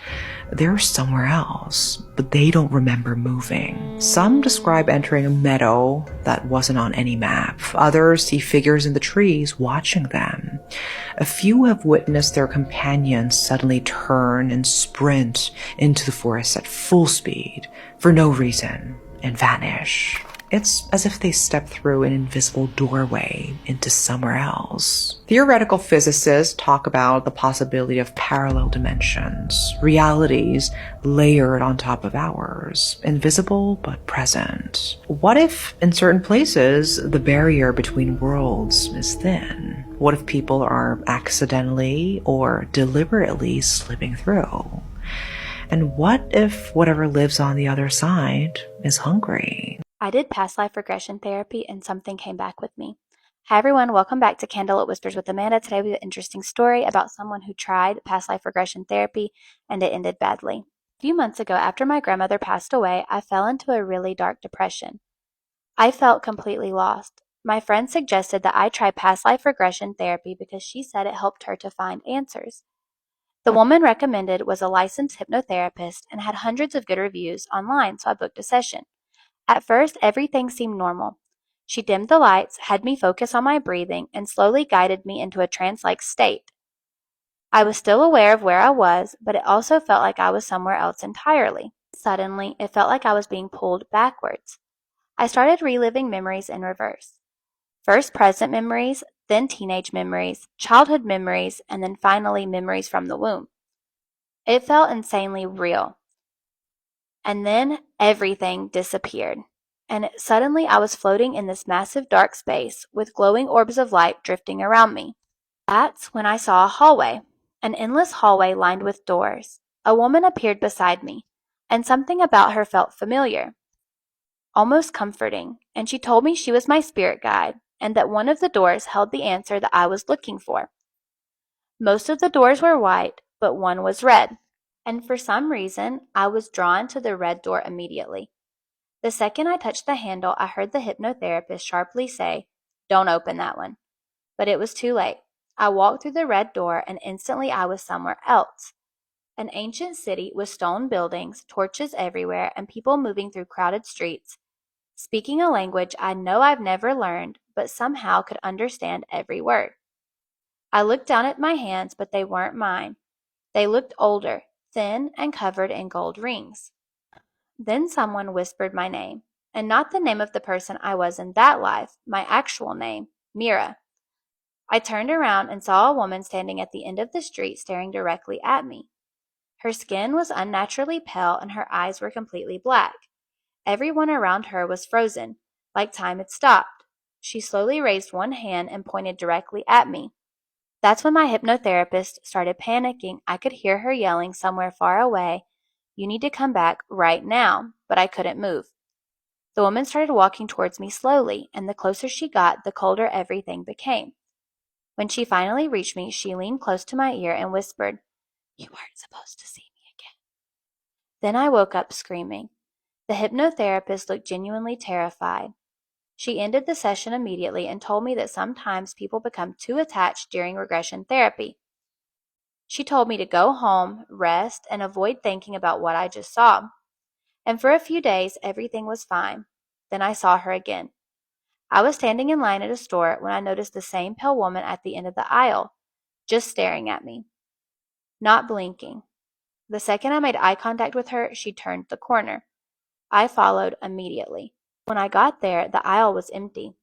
They're somewhere else, but they don't remember moving. Some describe entering a meadow that wasn't on any map. Others see figures in the trees watching them. A few have witnessed their companions suddenly turn and sprint into the forest at full speed for no reason and vanish. It's as if they stepped through an invisible doorway into somewhere else. Theoretical physicists talk about the possibility of parallel dimensions, realities layered on top of ours, invisible but present. What if, in certain places, the barrier between worlds is thin? What if people are accidentally or deliberately slipping through? And what if whatever lives on the other side is hungry? I did past life regression therapy and something came back with me. Hi everyone, welcome back to Candlelit Whispers with Amanda. Today we have an interesting story about someone who tried past life regression therapy and it ended badly. A few months ago, after my grandmother passed away, I fell into a really dark depression. I felt completely lost. My friend suggested that I try past life regression therapy because she said it helped her to find answers. The woman recommended was a licensed hypnotherapist and had hundreds of good reviews online, so I booked a session. At first, everything seemed normal. She dimmed the lights, had me focus on my breathing, and slowly guided me into a trance-like state. I was still aware of where I was, but it also felt like I was somewhere else entirely. Suddenly, it felt like I was being pulled backwards. I started reliving memories in reverse. First present memories, then teenage memories, childhood memories, and then finally memories from the womb. It felt insanely real. And then everything disappeared. And suddenly I was floating in this massive dark space with glowing orbs of light drifting around me. That's when I saw a hallway, an endless hallway lined with doors. A woman appeared beside me, and something about her felt familiar, almost comforting, and she told me she was my spirit guide and that one of the doors held the answer that I was looking for. Most of the doors were white, but one was red. And for some reason, I was drawn to the red door immediately. The second I touched the handle, I heard the hypnotherapist sharply say, "Don't open that one." But it was too late. I walked through the red door and instantly I was somewhere else. An ancient city with stone buildings, torches everywhere, and people moving through crowded streets, speaking a language I know I've never learned, but somehow could understand every word. I looked down at my hands, but they weren't mine. They looked older, thin, and covered in gold rings. Then someone whispered my name, and not the name of the person I was in that life, my actual name, Mira. I turned around and saw a woman standing at the end of the street staring directly at me. Her skin was unnaturally pale and her eyes were completely black. Everyone around her was frozen, like time had stopped. She slowly raised one hand and pointed directly at me. That's when my hypnotherapist started panicking. I could hear her yelling somewhere far away, "You need to come back right now," but I couldn't move. The woman started walking towards me slowly, and the closer she got, the colder everything became. When she finally reached me, she leaned close to my ear and whispered, "You weren't supposed to see me again." Then I woke up screaming. The hypnotherapist looked genuinely terrified. She ended the session immediately and told me that sometimes people become too attached during regression therapy. She told me to go home, rest, and avoid thinking about what I just saw. And for a few days, everything was fine. Then I saw her again. I was standing in line at a store when I noticed the same pale woman at the end of the aisle, just staring at me, not blinking. The second I made eye contact with her, she turned the corner. I followed immediately. When I got there, the aisle was empty.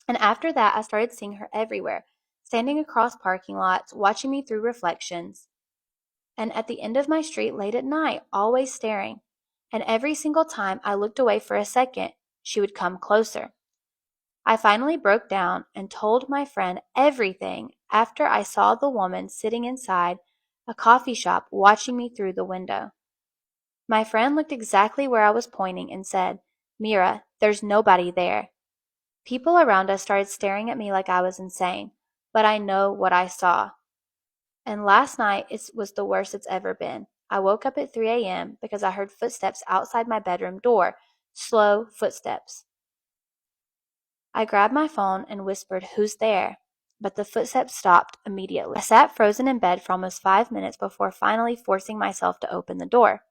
And after that, I started seeing her everywhere, standing across parking lots, watching me through reflections, and at the end of my street late at night, always staring. And every single time I looked away for a second, she would come closer. I finally broke down and told my friend everything after I saw the woman sitting inside a coffee shop watching me through the window. My friend looked exactly where I was pointing and said, "Mira, there's nobody there." People around us started staring at me like I was insane, but I know what I saw. And last night it was the worst it's ever been. I woke up at 3 a.m. because I heard footsteps outside my bedroom door, slow footsteps. I grabbed my phone and whispered, "Who's there?" But the footsteps stopped immediately. I sat frozen in bed for almost 5 minutes before finally forcing myself to open the door.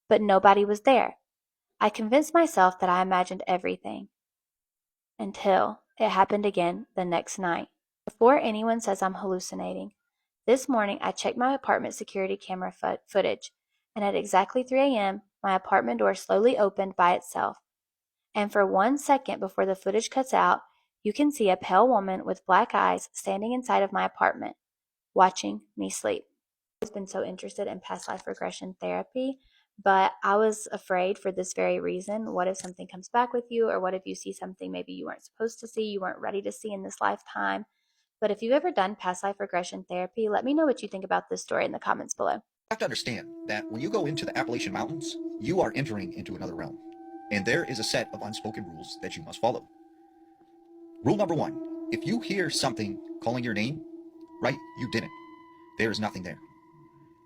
But nobody was there. I convinced myself that I imagined everything. Until it happened again the next night. Before anyone says I'm hallucinating, this morning I checked my apartment security camera footage, and at exactly 3 a.m., my apartment door slowly opened by itself. And for 1 second before the footage cuts out, you can see a pale woman with black eyes standing inside of my apartment, watching me sleep. I've always been so interested in past life regression therapy, but I was afraid for this very reason. What if something comes back with you, or what if you see something maybe you weren't supposed to see, you weren't ready to see in this lifetime? But if you've ever done past life regression therapy, let me know what you think about this story in the comments below. You have to understand that when you go into the Appalachian Mountains, you are entering into another realm. And there is a set of unspoken rules that you must follow. Rule number one, if you hear something calling your name, right, you didn't. There is nothing there.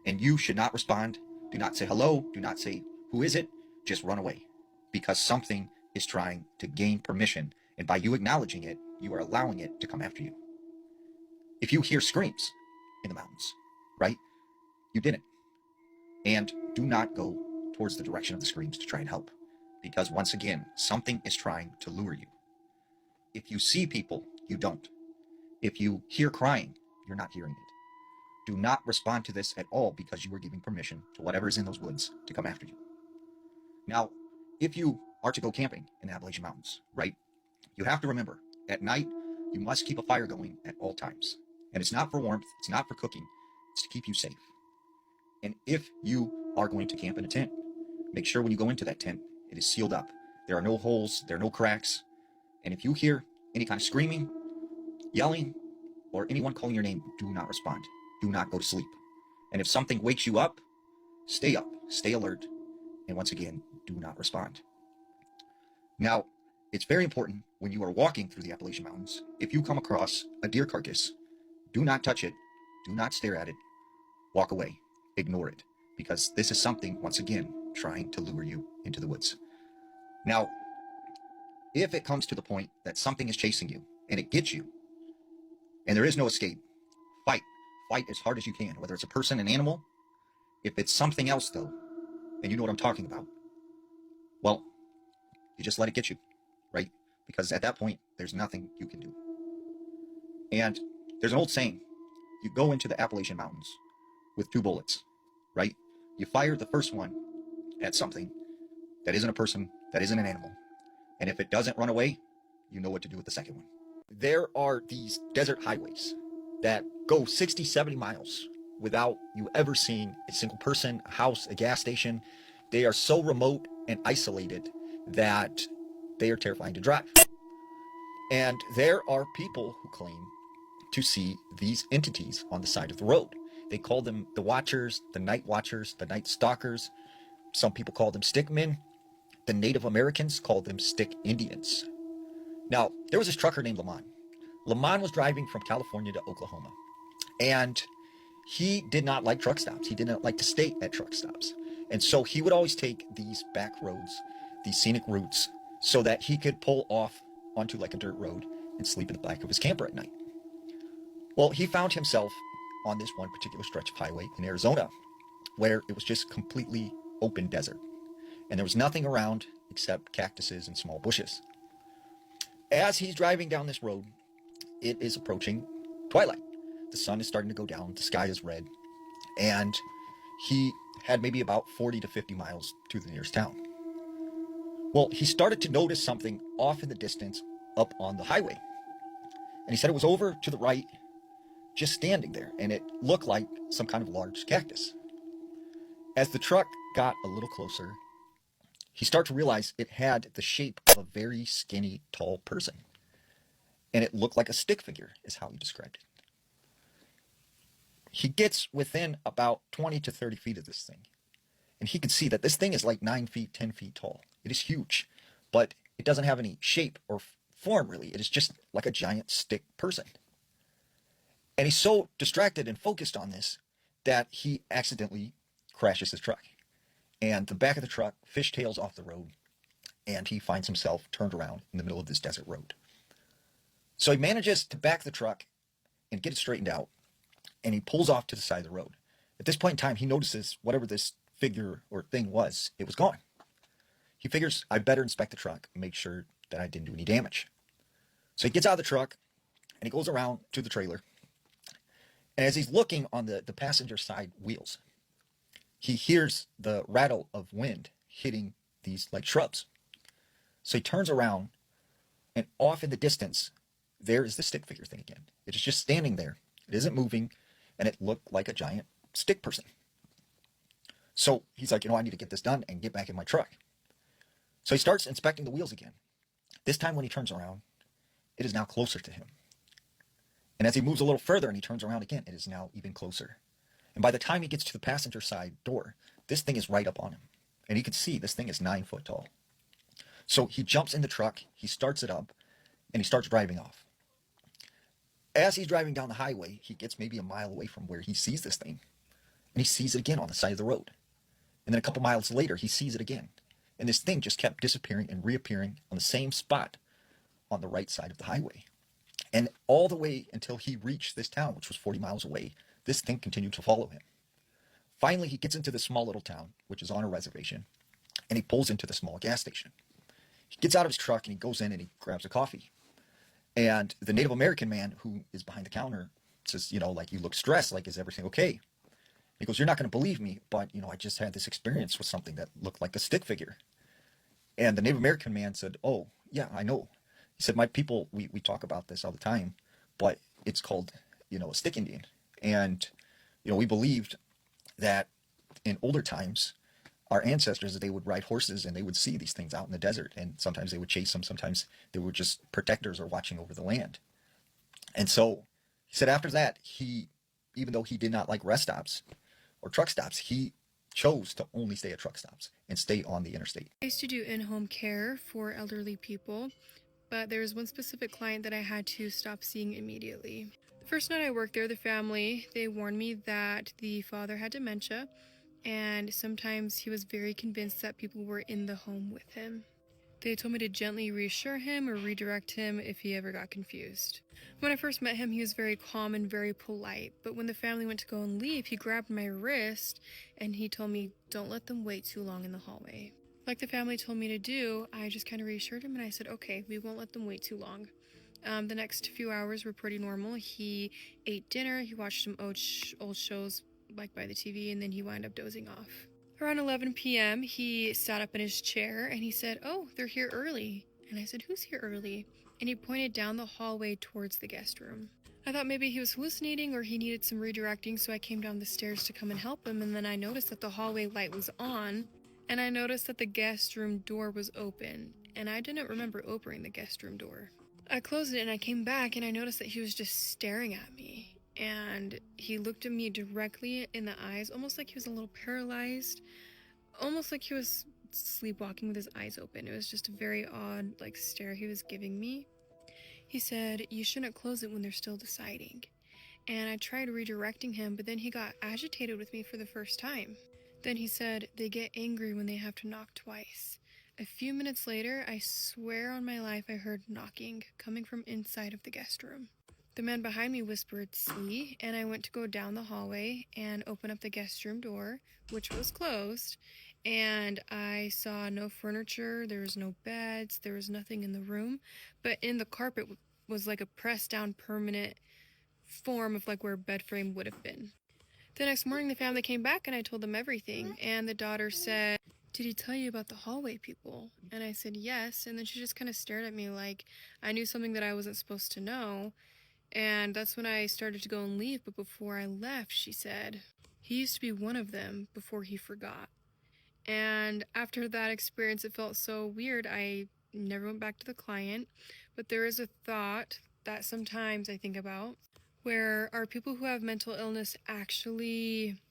And you should not respond. Do not say hello. Do not say, who is it? Just run away. Because something is trying to gain permission. And by you acknowledging it, you are allowing it to come after you. If you hear screams in the mountains, right, you didn't. And do not go towards the direction of the screams to try and help. Because once again, something is trying to lure you. If you see people, you don't. If you hear crying, you're not hearing it. Do not respond to this at all because you are giving permission to whatever is in those woods to come after you. Now, if you are to go camping in the Appalachian Mountains, right, you have to remember, at night, you must keep a fire going at all times. And it's not for warmth, it's not for cooking, it's to keep you safe. And if you are going to camp in a tent, make sure when you go into that tent, it is sealed up. There are no holes, there are no cracks. And if you hear any kind of screaming, yelling, or anyone calling your name, do not respond. Do not go to sleep. And if something wakes you up, stay alert, and once again, do not respond. Now, it's very important when you are walking through the Appalachian Mountains, if you come across a deer carcass, do not touch it, do not stare at it, walk away, ignore it, because this is something, once again, trying to lure you into the woods. Now, if it comes to the point that something is chasing you, and it gets you, and there is no escape, fight. Fight as hard as you can, whether it's a person, an animal. If it's something else, though, and you know what I'm talking about, well, you just let it get you, right? Because at that point, there's nothing you can do. And there's an old saying, you go into the Appalachian Mountains with 2 bullets, right? You fire the first one at something that isn't a person, that isn't an animal. And if it doesn't run away, you know what to do with the second one. There are these desert highways that go 60, 70 miles without you ever seeing a single person, a house, a gas station. They are so remote and isolated that they are terrifying to drive. And there are people who claim to see these entities on the side of the road. They call them the Watchers, the Night Watchers, the Night Stalkers. Some people call them stickmen. The Native Americans call them stick Indians. Now, there was this trucker named Lamont. Lamont was driving from California to Oklahoma, and he did not like truck stops. He didn't like to stay at truck stops. And so he would always take these back roads, these scenic routes, so that he could pull off onto like a dirt road and sleep in the back of his camper at night. Well, he found himself on this one particular stretch of highway in Arizona where it was just completely open desert. And there was nothing around except cactuses and small bushes. As he's driving down this road, it is approaching twilight. The sun is starting to go down, the sky is red, and he had maybe about 40 to 50 miles to the nearest town. Well, he started to notice something off in the distance up on the highway. And he said it was over to the right, just standing there, and it looked like some kind of large cactus. As the truck got a little closer, he started to realize it had the shape of a very skinny, tall person. And it looked like a stick figure, is how he described it. He gets within about 20 to 30 feet of this thing. And he could see that this thing is like 9 feet, 10 feet tall. It is huge, but it doesn't have any shape or form, really. It is just like a giant stick person. And he's so distracted and focused on this that he accidentally crashes his truck. And the back of the truck fishtails off the road, and he finds himself turned around in the middle of this desert road. So he manages to back the truck and get it straightened out, and he pulls off to the side of the road. At this point in time, he notices whatever this figure or thing was, it was gone. He figures, I better inspect the truck and make sure that I didn't do any damage. So he gets out of the truck, and he goes around to the trailer. And as he's looking on the passenger side wheels, he hears the rattle of wind hitting these like shrubs. So he turns around, and off in the distance, there is the stick figure thing again. It is just standing there. It isn't moving, and it looked like a giant stick person. So he's like, I need to get this done and get back in my truck. So he starts inspecting the wheels again. This time when he turns around, it is now closer to him. And as he moves a little further and he turns around again, it is now even closer. And by the time he gets to the passenger side door, this thing is right up on him. And he can see this thing is 9 foot tall. So he jumps in the truck, he starts it up, and he starts driving off. As he's driving down the highway, he gets maybe a mile away from where he sees this thing. And he sees it again on the side of the road. And then a couple miles later, he sees it again. And this thing just kept disappearing and reappearing on the same spot on the right side of the highway. And all the way until he reached this town, which was 40 miles away, this thing continued to follow him. Finally, he gets into this small little town, which is on a reservation, and he pulls into the small gas station. He gets out of his truck and he goes in and he grabs a coffee. And the Native American man who is behind the counter says, you look stressed, like, is everything okay? He goes, you're not going to believe me, but, I just had this experience with something that looked like a stick figure. And the Native American man said, oh, yeah, I know. He said, my people, we talk about this all the time, but it's called, a stick Indian. And, we believed that in older times, our ancestors, they would ride horses and they would see these things out in the desert. And sometimes they would chase them. Sometimes they were just protectors or watching over the land. And so he said after that, even though he did not like rest stops or truck stops, he chose to only stay at truck stops and stay on the interstate. I used to do in-home care for elderly people, but there was one specific client that I had to stop seeing immediately. The first night I worked there, the family, they warned me that the father had dementia, and sometimes he was very convinced that people were in the home with him. They told me to gently reassure him or redirect him if he ever got confused. When I first met him, he was very calm and very polite, but when the family went to go and leave, he grabbed my wrist and he told me, don't let them wait too long in the hallway. Like the family told me to do, I just kind of reassured him and I said, okay, we won't let them wait too long. The next few hours were pretty normal. He ate dinner, he watched some old shows like by the TV, and then he wound up dozing off. Around 11 p.m., he sat up in his chair and he said, oh, they're here early. And I said, who's here early? And he pointed down the hallway towards the guest room. I thought maybe he was hallucinating or he needed some redirecting, so I came down the stairs to come and help him, and then I noticed that the hallway light was on, and I noticed that the guest room door was open, and I didn't remember opening the guest room door. I closed it and I came back and I noticed that he was just staring at me. And he looked at me directly in the eyes, almost like he was a little paralyzed, almost like he was sleepwalking with his eyes open. It was just a very odd, stare he was giving me. He said, you shouldn't close it when they're still deciding. And I tried redirecting him, but then he got agitated with me for the first time. Then he said, they get angry when they have to knock twice. A few minutes later, I swear on my life I heard knocking coming from inside of the guest room. The man behind me whispered, "See?" And I went to go down the hallway and open up the guest room door, which was closed. And I saw no furniture, there was no beds, there was nothing in the room. But in the carpet was like a pressed down permanent form of like where a bed frame would have been. The next morning, the family came back and I told them everything. And the daughter said, "Did he tell you about the hallway people?" And I said, "Yes." And then she just kind of stared at me like I knew something that I wasn't supposed to know. And that's when I started to go and leave. But before I left, she said, "He used to be one of them before he forgot." And after that experience, it felt so weird. I never went back to the client. But there is a thought that sometimes I think about, where are people who have mental illness actually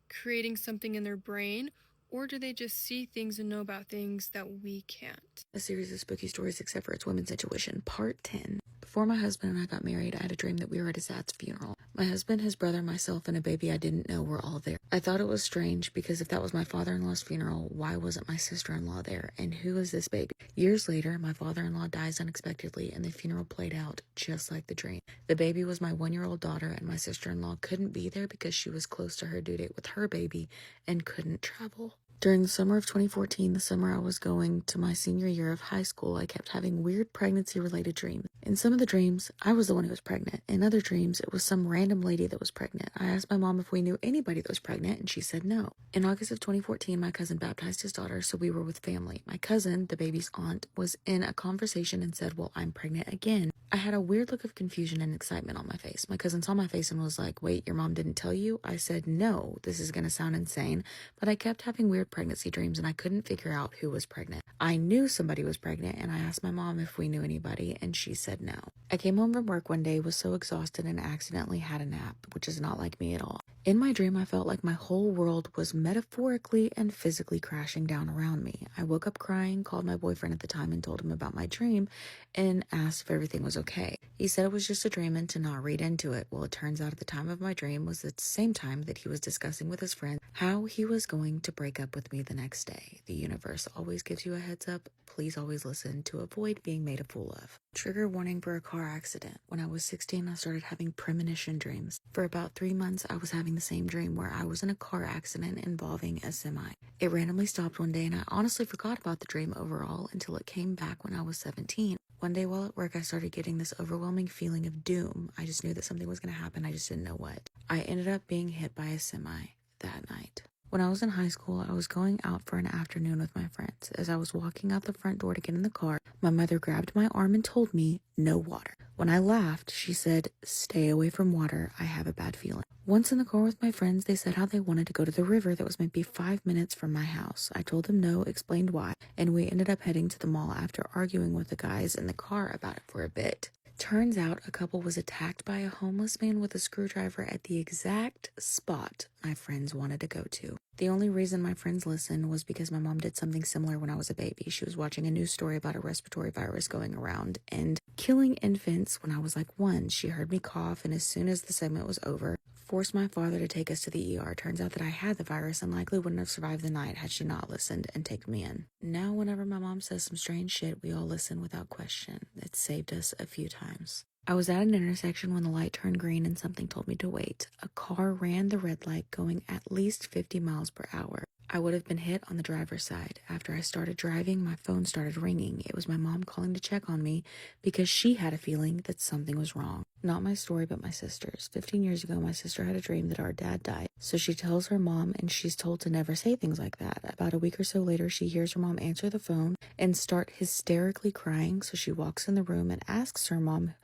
creating something in their brain, or do they just see things and know about things that we can't? A series of spooky stories except for its women's intuition, part 10. Before my husband and I got married, I had a dream that we were at his dad's funeral. My husband, his brother, myself, and a baby I didn't know were all there. I thought it was strange because if that was my father-in-law's funeral, why wasn't my sister-in-law there? And who is this baby? Years later, my father-in-law dies unexpectedly and the funeral played out just like the dream. The baby was my 1-year-old daughter and my sister-in-law couldn't be there because she was close to her due date with her baby and couldn't travel. During the summer of 2014, the summer I was going to my senior year of high school, I kept having weird pregnancy-related dreams. In some of the dreams, I was the one who was pregnant. In other dreams, it was some random lady that was pregnant. I asked my mom if we knew anybody that was pregnant, and she said no. In August of 2014, my cousin baptized his daughter, so we were with family. My cousin, the baby's aunt, was in a conversation and said, "Well, I'm pregnant again." I had a weird look of confusion and excitement on my face. My cousin saw my face and was like, "Wait, your mom didn't tell you?" I said, "No, this is going to sound insane," but I kept having weird pregnancy dreams and I couldn't figure out who was pregnant. I knew somebody was pregnant and I asked my mom if we knew anybody and she said no. I came home from work one day, was so exhausted and accidentally had a nap, which is not like me at all. In my dream, I felt like my whole world was metaphorically and physically crashing down around me. I woke up crying, called my boyfriend at the time and told him about my dream and asked if everything was okay. He said it was just a dream and to not read into it. Well, it turns out at the time of my dream was the same time that he was discussing with his friend how he was going to break up with me the next day. The universe always gives you a heads up. Please always listen to avoid being made a fool of. Trigger warning for a car accident. When I was 16, I started having premonition dreams. For about 3 months, I was having the same dream where I was in a car accident involving a semi. It randomly stopped one day and I honestly forgot about the dream overall until it came back when I was 17. One day while at work, I started getting this overwhelming feeling of doom. I just knew that something was going to happen. I just didn't know what. I ended up being hit by a semi that night. When I was in high school, I was going out for an afternoon with my friends. As I was walking out the front door to get in the car, my mother grabbed my arm and told me, "No water." When I laughed, she said, "Stay away from water. I have a bad feeling." Once in the car with my friends, they said how they wanted to go to the river that was maybe 5 minutes from my house. I told them no, explained why, and we ended up heading to the mall after arguing with the guys in the car about it for a bit. Turns out a couple was attacked by a homeless man with a screwdriver at the exact spot my friends wanted to go to. The only reason my friends listened was because my mom did something similar when I was a baby. She was watching a news story about a respiratory virus going around and killing infants when I was like 1. She heard me cough, and as soon as the segment was over, forced my father to take us to the ER. Turns out that I had the virus and likely wouldn't have survived the night had she not listened and taken me in. Now, whenever my mom says some strange shit, we all listen without question. It saved us a few times. I was at an intersection when the light turned green and something told me to wait. A car ran the red light going at least 50 miles per hour. I would have been hit on the driver's side. After I started driving, my phone started ringing. It was my mom calling to check on me because she had a feeling that something was wrong. Not my story, but my sister's. 15 years ago, my sister had a dream that our dad died. So she tells her mom, and she's told to never say things like that. About a week or so later, she hears her mom answer the phone and start hysterically crying. So she walks in the room and asks her mom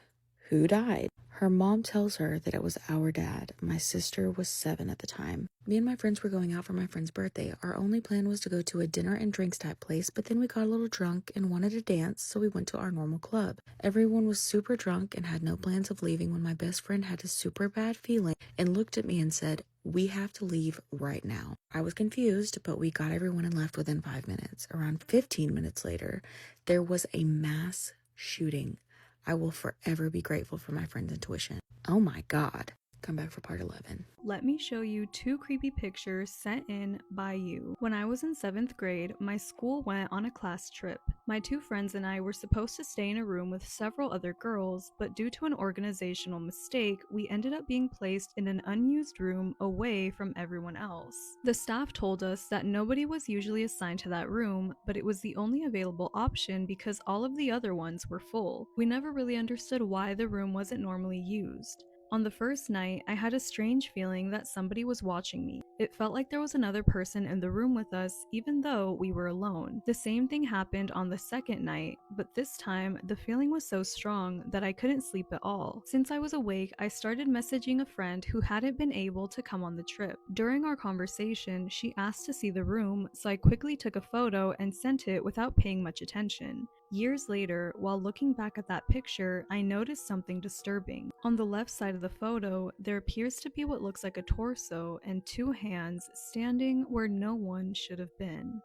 who died. Her mom tells her that it was our dad. My sister was 7 at the time. Me and my friends were going out for my friend's birthday. Our only plan was to go to a dinner and drinks type place, but then we got a little drunk and wanted to dance, so we went to our normal club. Everyone was super drunk and had no plans of leaving when my best friend had a super bad feeling and looked at me and said, "We have to leave right now." I was confused, but we got everyone and left within 5 minutes. Around 15 minutes later, there was a mass shooting. I will forever be grateful for my friend's intuition. Oh my God. Come back for part 11. Let me show you 2 creepy pictures sent in by you. When I was in 7th grade, my school went on a class trip. My two friends and I were supposed to stay in a room with several other girls, but due to an organizational mistake, we ended up being placed in an unused room away from everyone else. The staff told us that nobody was usually assigned to that room, but it was the only available option because all of the other ones were full. We never really understood why the room wasn't normally used. On the first night, I had a strange feeling that somebody was watching me. It felt like there was another person in the room with us, even though we were alone. The same thing happened on the second night, but this time, the feeling was so strong that I couldn't sleep at all. Since I was awake, I started messaging a friend who hadn't been able to come on the trip. During our conversation, she asked to see the room, so I quickly took a photo and sent it without paying much attention. Years later, while looking back at that picture, I noticed something disturbing. On the left side of the photo, there appears to be what looks like a torso and two hands standing where no one should have been.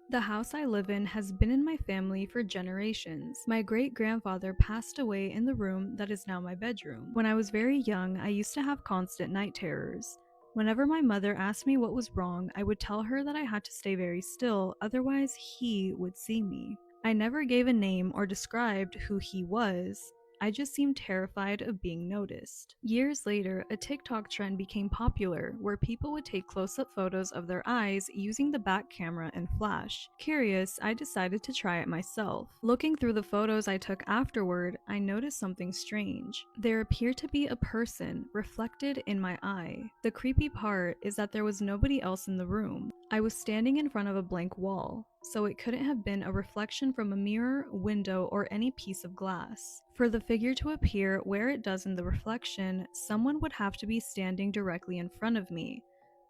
The house I live in has been in my family for generations. My great-grandfather passed away in the room that is now my bedroom. When I was very young, I used to have constant night terrors. Whenever my mother asked me what was wrong, I would tell her that I had to stay very still, otherwise he would see me. I never gave a name or described who he was. I just seemed terrified of being noticed. Years later, a TikTok trend became popular where people would take close-up photos of their eyes using the back camera and flash. Curious, I decided to try it myself. Looking through the photos I took afterward, I noticed something strange. There appeared to be a person reflected in my eye. The creepy part is that there was nobody else in the room. I was standing in front of a blank wall, so it couldn't have been a reflection from a mirror, window, or any piece of glass. For the figure to appear where it does in the reflection, someone would have to be standing directly in front of me,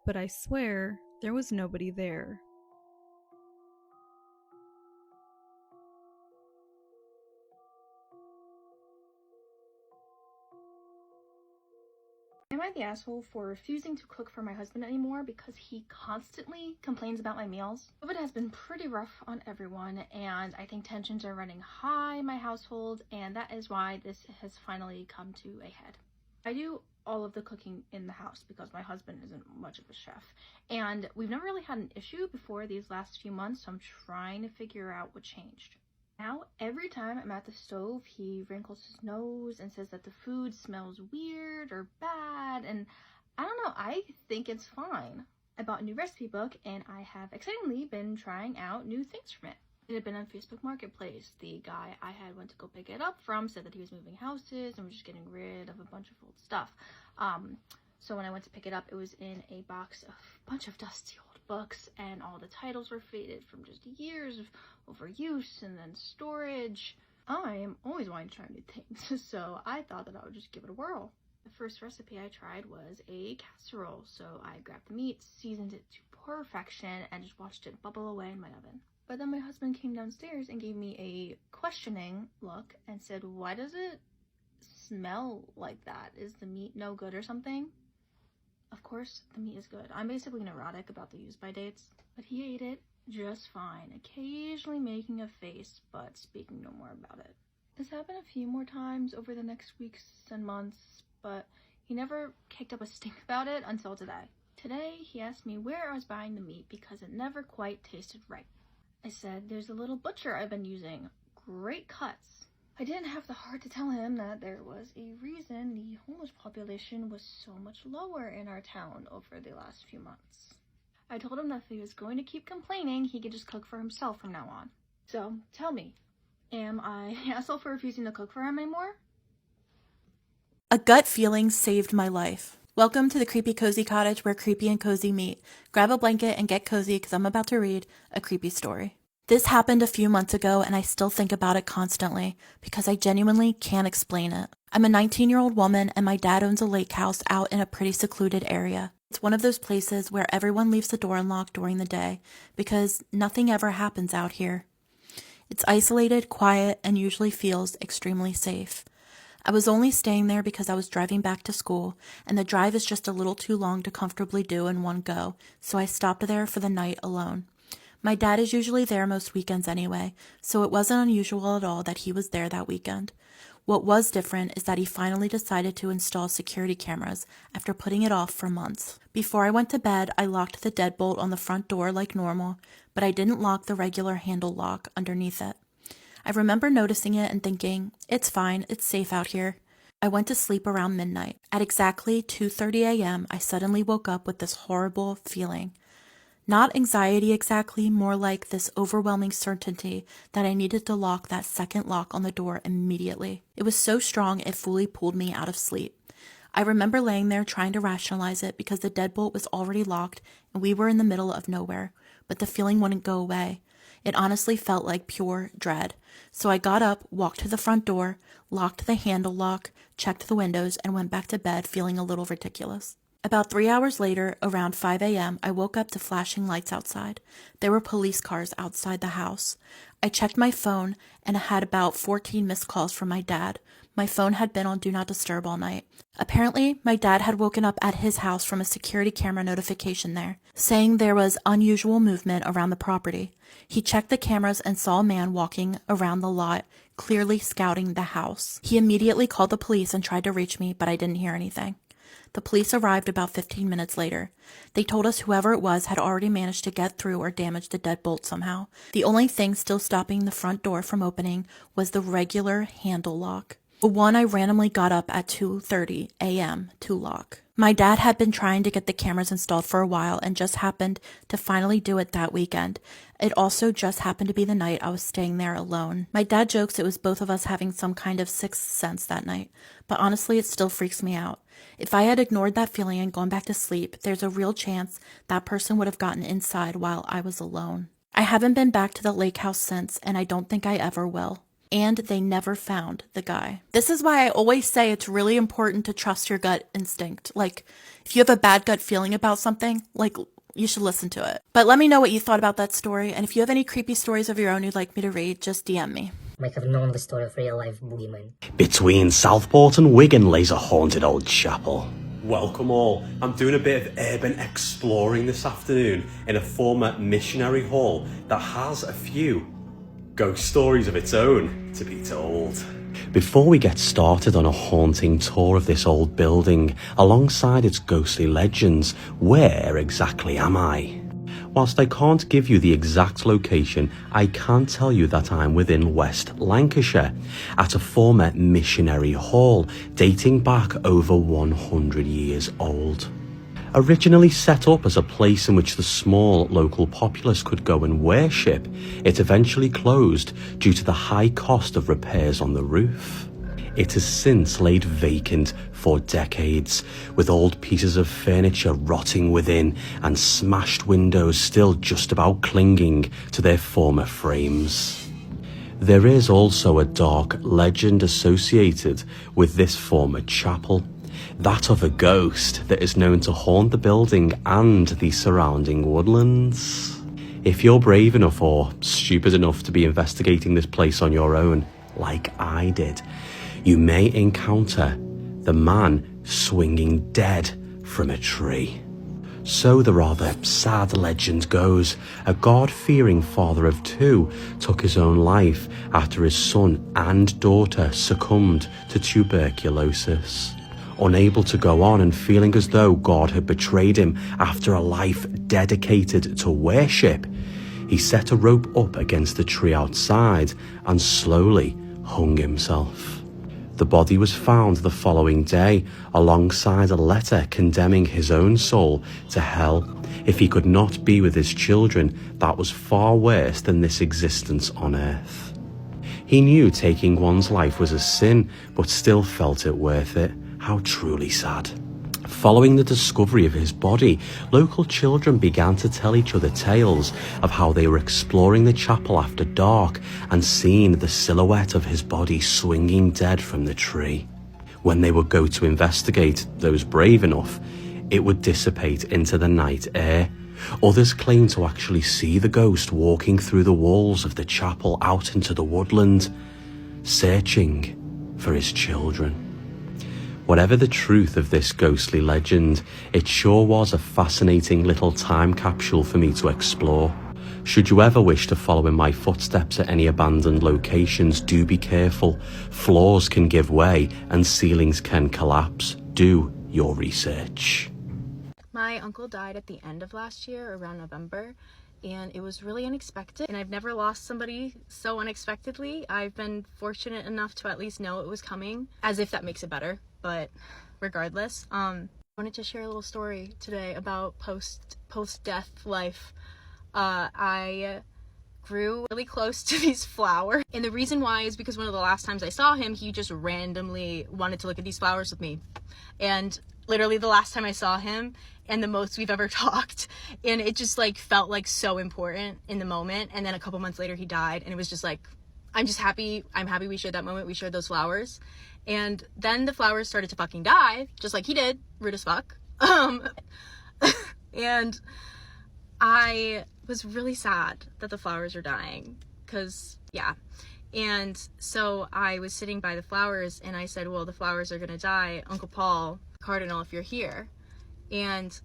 but I swear there was nobody there. Am I the asshole for refusing to cook for my husband anymore because he constantly complains about my meals? COVID has been pretty rough on everyone, and I think tensions are running high in my household, and that is why this has finally come to a head. I do all of the cooking in the house because my husband isn't much of a chef, and we've never really had an issue before these last few months, so I'm trying to figure out what changed. Now, every time I'm at the stove, he wrinkles his nose and says that the food smells weird or bad, and I don't know, I think it's fine. I bought a new recipe book, and I have excitingly been trying out new things from it. It had been on Facebook Marketplace. The guy I had went to go pick it up from said that he was moving houses and was just getting rid of a bunch of old stuff. So when I went to pick it up, it was in a box of a bunch of dusty old books, and all the titles were faded from just years of overuse and then storage. I am always wanting to try new things, so I thought that I would just give it a whirl. The first recipe I tried was a casserole, so I grabbed the meat, seasoned it to perfection, and just watched it bubble away in my oven. But then my husband came downstairs and gave me a questioning look and said, "Why does it smell like that? Is the meat no good or something?" Of course, the meat is good. I'm basically neurotic about the use-by dates, but he ate it just fine, occasionally making a face, but speaking no more about it. This happened a few more times over the next weeks and months, but he never kicked up a stink about it until today. Today, he asked me where I was buying the meat because it never quite tasted right. I said, "There's a little butcher I've been using. Great cuts." I didn't have the heart to tell him that there was a reason the homeless population was so much lower in our town over the last few months. I told him that if he was going to keep complaining, he could just cook for himself from now on. So, tell me, am I an asshole for refusing to cook for him anymore? A gut feeling saved my life. Welcome to the Creepy Cozy Cottage where creepy and cozy meet. Grab a blanket and get cozy because I'm about to read a creepy story. This happened a few months ago and I still think about it constantly because I genuinely can't explain it. I'm a 19-year-old woman and my dad owns a lake house out in a pretty secluded area. It's one of those places where everyone leaves the door unlocked during the day because nothing ever happens out here. It's isolated, quiet, and usually feels extremely safe. I was only staying there because I was driving back to school, and the drive is just a little too long to comfortably do in one go, so I stopped there for the night alone. My dad is usually there most weekends anyway, so it wasn't unusual at all that he was there that weekend. What was different is that he finally decided to install security cameras after putting it off for months. Before I went to bed, I locked the deadbolt on the front door like normal, but I didn't lock the regular handle lock underneath it. I remember noticing it and thinking, it's fine, it's safe out here. I went to sleep around midnight. At exactly 2:30 a.m., I suddenly woke up with this horrible feeling. Not anxiety exactly, more like this overwhelming certainty that I needed to lock that second lock on the door immediately. It was so strong it fully pulled me out of sleep. I remember laying there trying to rationalize it because the deadbolt was already locked and we were in the middle of nowhere, but the feeling wouldn't go away. It honestly felt like pure dread. So I got up, walked to the front door, locked the handle lock, checked the windows, and went back to bed feeling a little ridiculous. About 3 hours later, around 5 a.m., I woke up to flashing lights outside. There were police cars outside the house. I checked my phone and had about 14 missed calls from my dad. My phone had been on Do Not Disturb all night. Apparently, my dad had woken up at his house from a security camera notification there, saying there was unusual movement around the property. He checked the cameras and saw a man walking around the lot, clearly scouting the house. He immediately called the police and tried to reach me, but I didn't hear anything. The police arrived about 15 minutes later. They told us whoever it was had already managed to get through or damage the deadbolt somehow. The only thing still stopping the front door from opening was the regular handle lock, the one I randomly got up at 2:30 a.m. to lock. My dad had been trying to get the cameras installed for a while and just happened to finally do it that weekend. It also just happened to be the night I was staying there alone. My dad jokes it was both of us having some kind of sixth sense that night, but honestly it still freaks me out. If I had ignored that feeling and gone back to sleep, there's a real chance that person would have gotten inside while I was alone. I haven't been back to the lake house since, and I don't think I ever will. And they never found the guy. This is why I always say it's really important to trust your gut instinct. Like, if you have a bad gut feeling about something, you should listen to it. But let me know what you thought about that story, and if you have any creepy stories of your own you'd like me to read, just DM me. Might have known the story of real-life boogeyman. Between Southport and Wigan lays a haunted old chapel. Welcome all. I'm doing a bit of urban exploring this afternoon in a former missionary hall that has a few ghost stories of its own to be told. Before we get started on a haunting tour of this old building alongside its ghostly legends, where exactly am I? Whilst I can't give you the exact location, I can tell you that I'm within West Lancashire, at a former missionary hall dating back over 100 years old. Originally set up as a place in which the small local populace could go and worship, it eventually closed due to the high cost of repairs on the roof. It has since laid vacant for decades, with old pieces of furniture rotting within and smashed windows still just about clinging to their former frames. There is also a dark legend associated with this former chapel, that of a ghost that is known to haunt the building and the surrounding woodlands. If you're brave enough or stupid enough to be investigating this place on your own, like I did, you may encounter the man swinging dead from a tree. So the rather sad legend goes, a God-fearing father of two took his own life after his son and daughter succumbed to tuberculosis. Unable to go on and feeling as though God had betrayed him after a life dedicated to worship, he set a rope up against the tree outside and slowly hung himself. The body was found the following day alongside a letter condemning his own soul to hell if he could not be with his children that was far worse than this existence on earth. He knew taking one's life was a sin, but still felt it worth it. How truly sad. Following the discovery of his body, local children began to tell each other tales of how they were exploring the chapel after dark and seeing the silhouette of his body swinging dead from the tree. When they would go to investigate, those brave enough, it would dissipate into the night air. Others claimed to actually see the ghost walking through the walls of the chapel out into the woodland, searching for his children. Whatever the truth of this ghostly legend, it sure was a fascinating little time capsule for me to explore. Should you ever wish to follow in my footsteps at any abandoned locations, do be careful. Floors can give way and ceilings can collapse. Do your research. My uncle died at the end of last year, around November, and it was really unexpected. And I've never lost somebody so unexpectedly. I've been fortunate enough to at least know it was coming, as if that makes it better. But regardless, I wanted to share a little story today about post-death life. I grew really close to these flowers, and the reason why is because one of the last times I saw him, he just randomly wanted to look at these flowers with me. And literally the last time I saw him, and the most we've ever talked, and it just like felt like so important in the moment. And then a couple months later he died, and it was just like, I'm happy we shared that moment, we shared those flowers. And then the flowers started to fucking die, just like he did, rude as fuck. And I was really sad that the flowers are dying, because yeah. And so I was sitting by the flowers, and I said, well, the flowers are gonna die, Uncle Paul, Cardinal, if you're here. And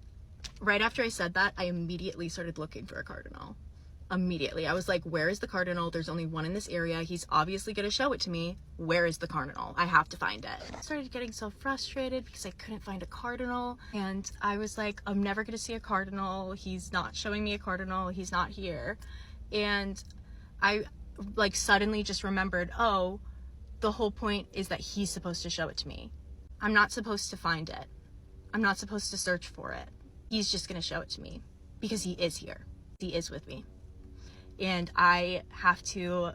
right after I said that, I immediately started looking for a cardinal. Immediately. I was like, where is the cardinal? There's only one in this area. He's obviously gonna show it to me. Where is the cardinal? I have to find it. I started getting so frustrated because I couldn't find a cardinal. And I was like, I'm never gonna see a cardinal. He's not showing me a cardinal. He's not here. And I like suddenly just remembered, oh, the whole point is that he's supposed to show it to me. I'm not supposed to find it. I'm not supposed to search for it. He's just gonna show it to me because he is here. He is with me. And I have to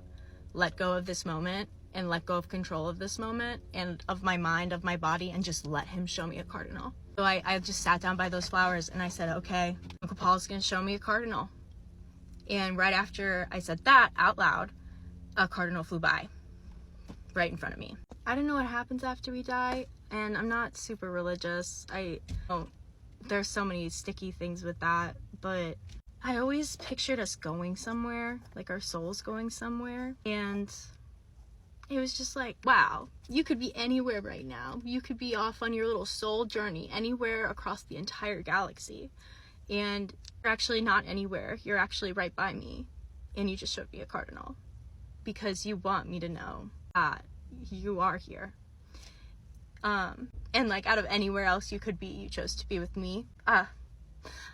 let go of this moment and let go of control of this moment and of my mind, of my body, and just let him show me a cardinal. So I just sat down by those flowers and I said, okay, Uncle Paul's gonna show me a cardinal. And right after I said that out loud, a cardinal flew by right in front of me. I don't know what happens after we die, and I'm not super religious. There's so many sticky things with that, but I always pictured us going somewhere, like our souls going somewhere, and it was just like, wow, you could be anywhere right now. You could be off on your little soul journey anywhere across the entire galaxy, and you're actually not anywhere. You're actually right by me, and you just showed me a cardinal because you want me to know that you are here. And like out of anywhere else you could be, you chose to be with me. I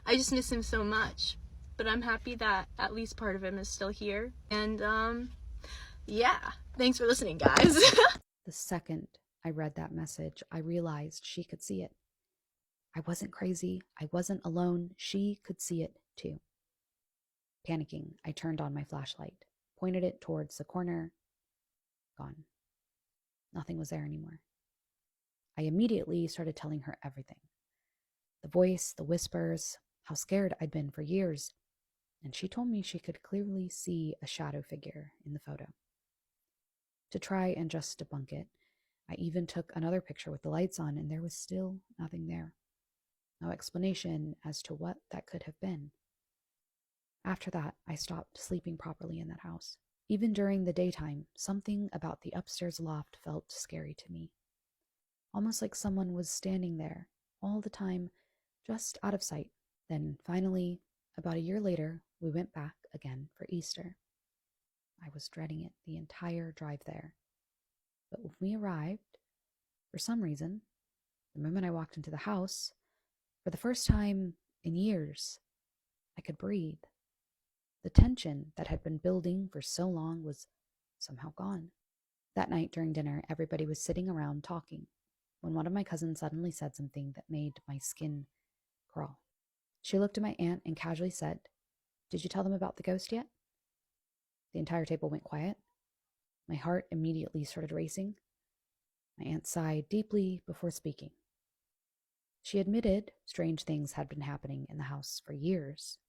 just miss him so much, but I'm happy that at least part of him is still here. And yeah, thanks for listening, guys. The second I read that message, I realized she could see it. I wasn't crazy. I wasn't alone. She could see it too. Panicking, I turned on my flashlight, pointed it towards the corner. Gone. Nothing was there anymore. I immediately started telling her everything. The voice, the whispers, how scared I'd been for years. And she told me she could clearly see a shadow figure in the photo. To try and just debunk it, I even took another picture with the lights on, and there was still nothing there. No explanation as to what that could have been. After that, I stopped sleeping properly in that house. Even during the daytime, something about the upstairs loft felt scary to me. Almost like someone was standing there all the time, just out of sight. Then finally, about a year later, we went back again for Easter. I was dreading it the entire drive there. But when we arrived, for some reason, the moment I walked into the house, for the first time in years, I could breathe. The tension that had been building for so long was somehow gone. That night during dinner, everybody was sitting around talking, when one of my cousins suddenly said something that made my skin crawl. She looked at my aunt and casually said, "Did you tell them about the ghost yet?" The entire table went quiet. My heart immediately started racing. My aunt sighed deeply before speaking. She admitted strange things had been happening in the house for years.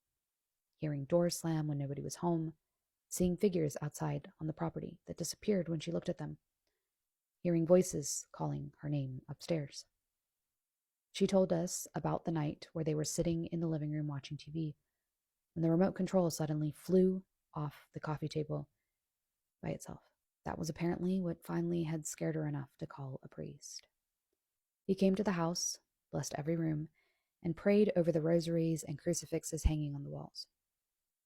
Hearing doors slam when nobody was home, seeing figures outside on the property that disappeared when she looked at them, hearing voices calling her name upstairs. She told us about the night where they were sitting in the living room watching TV, when the remote control suddenly flew off the coffee table by itself. That was apparently what finally had scared her enough to call a priest. He came to the house, blessed every room, and prayed over the rosaries and crucifixes hanging on the walls.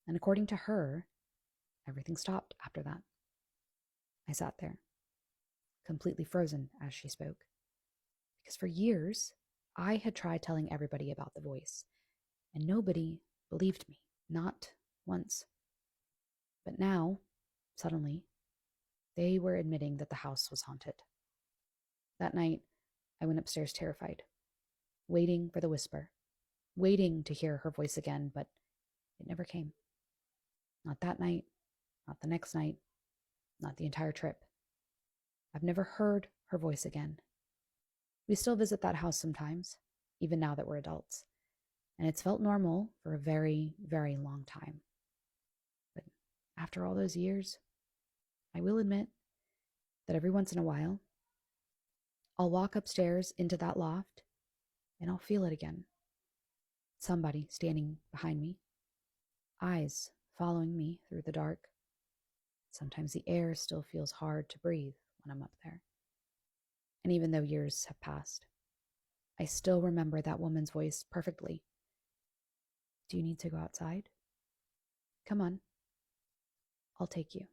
And according to her, everything stopped after that. I sat there, completely frozen as she spoke. Because for years, I had tried telling everybody about the voice, and nobody believed me, not once. But now, suddenly, they were admitting that the house was haunted. That night, I went upstairs terrified, waiting for the whisper, waiting to hear her voice again, but it never came. Not that night, not the next night, not the entire trip. I've never heard her voice again. We still visit that house sometimes, even now that we're adults, and it's felt normal for a very, very long time. But after all those years, I will admit that every once in a while, I'll walk upstairs into that loft and I'll feel it again. Somebody standing behind me, eyes following me through the dark. Sometimes the air still feels hard to breathe when I'm up there. And even though years have passed, I still remember that woman's voice perfectly. Do you need to go outside? Come on. I'll take you.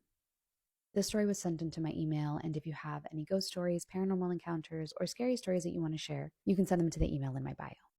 This story was sent into my email, and if you have any ghost stories, paranormal encounters, or scary stories that you want to share, you can send them to the email in my bio.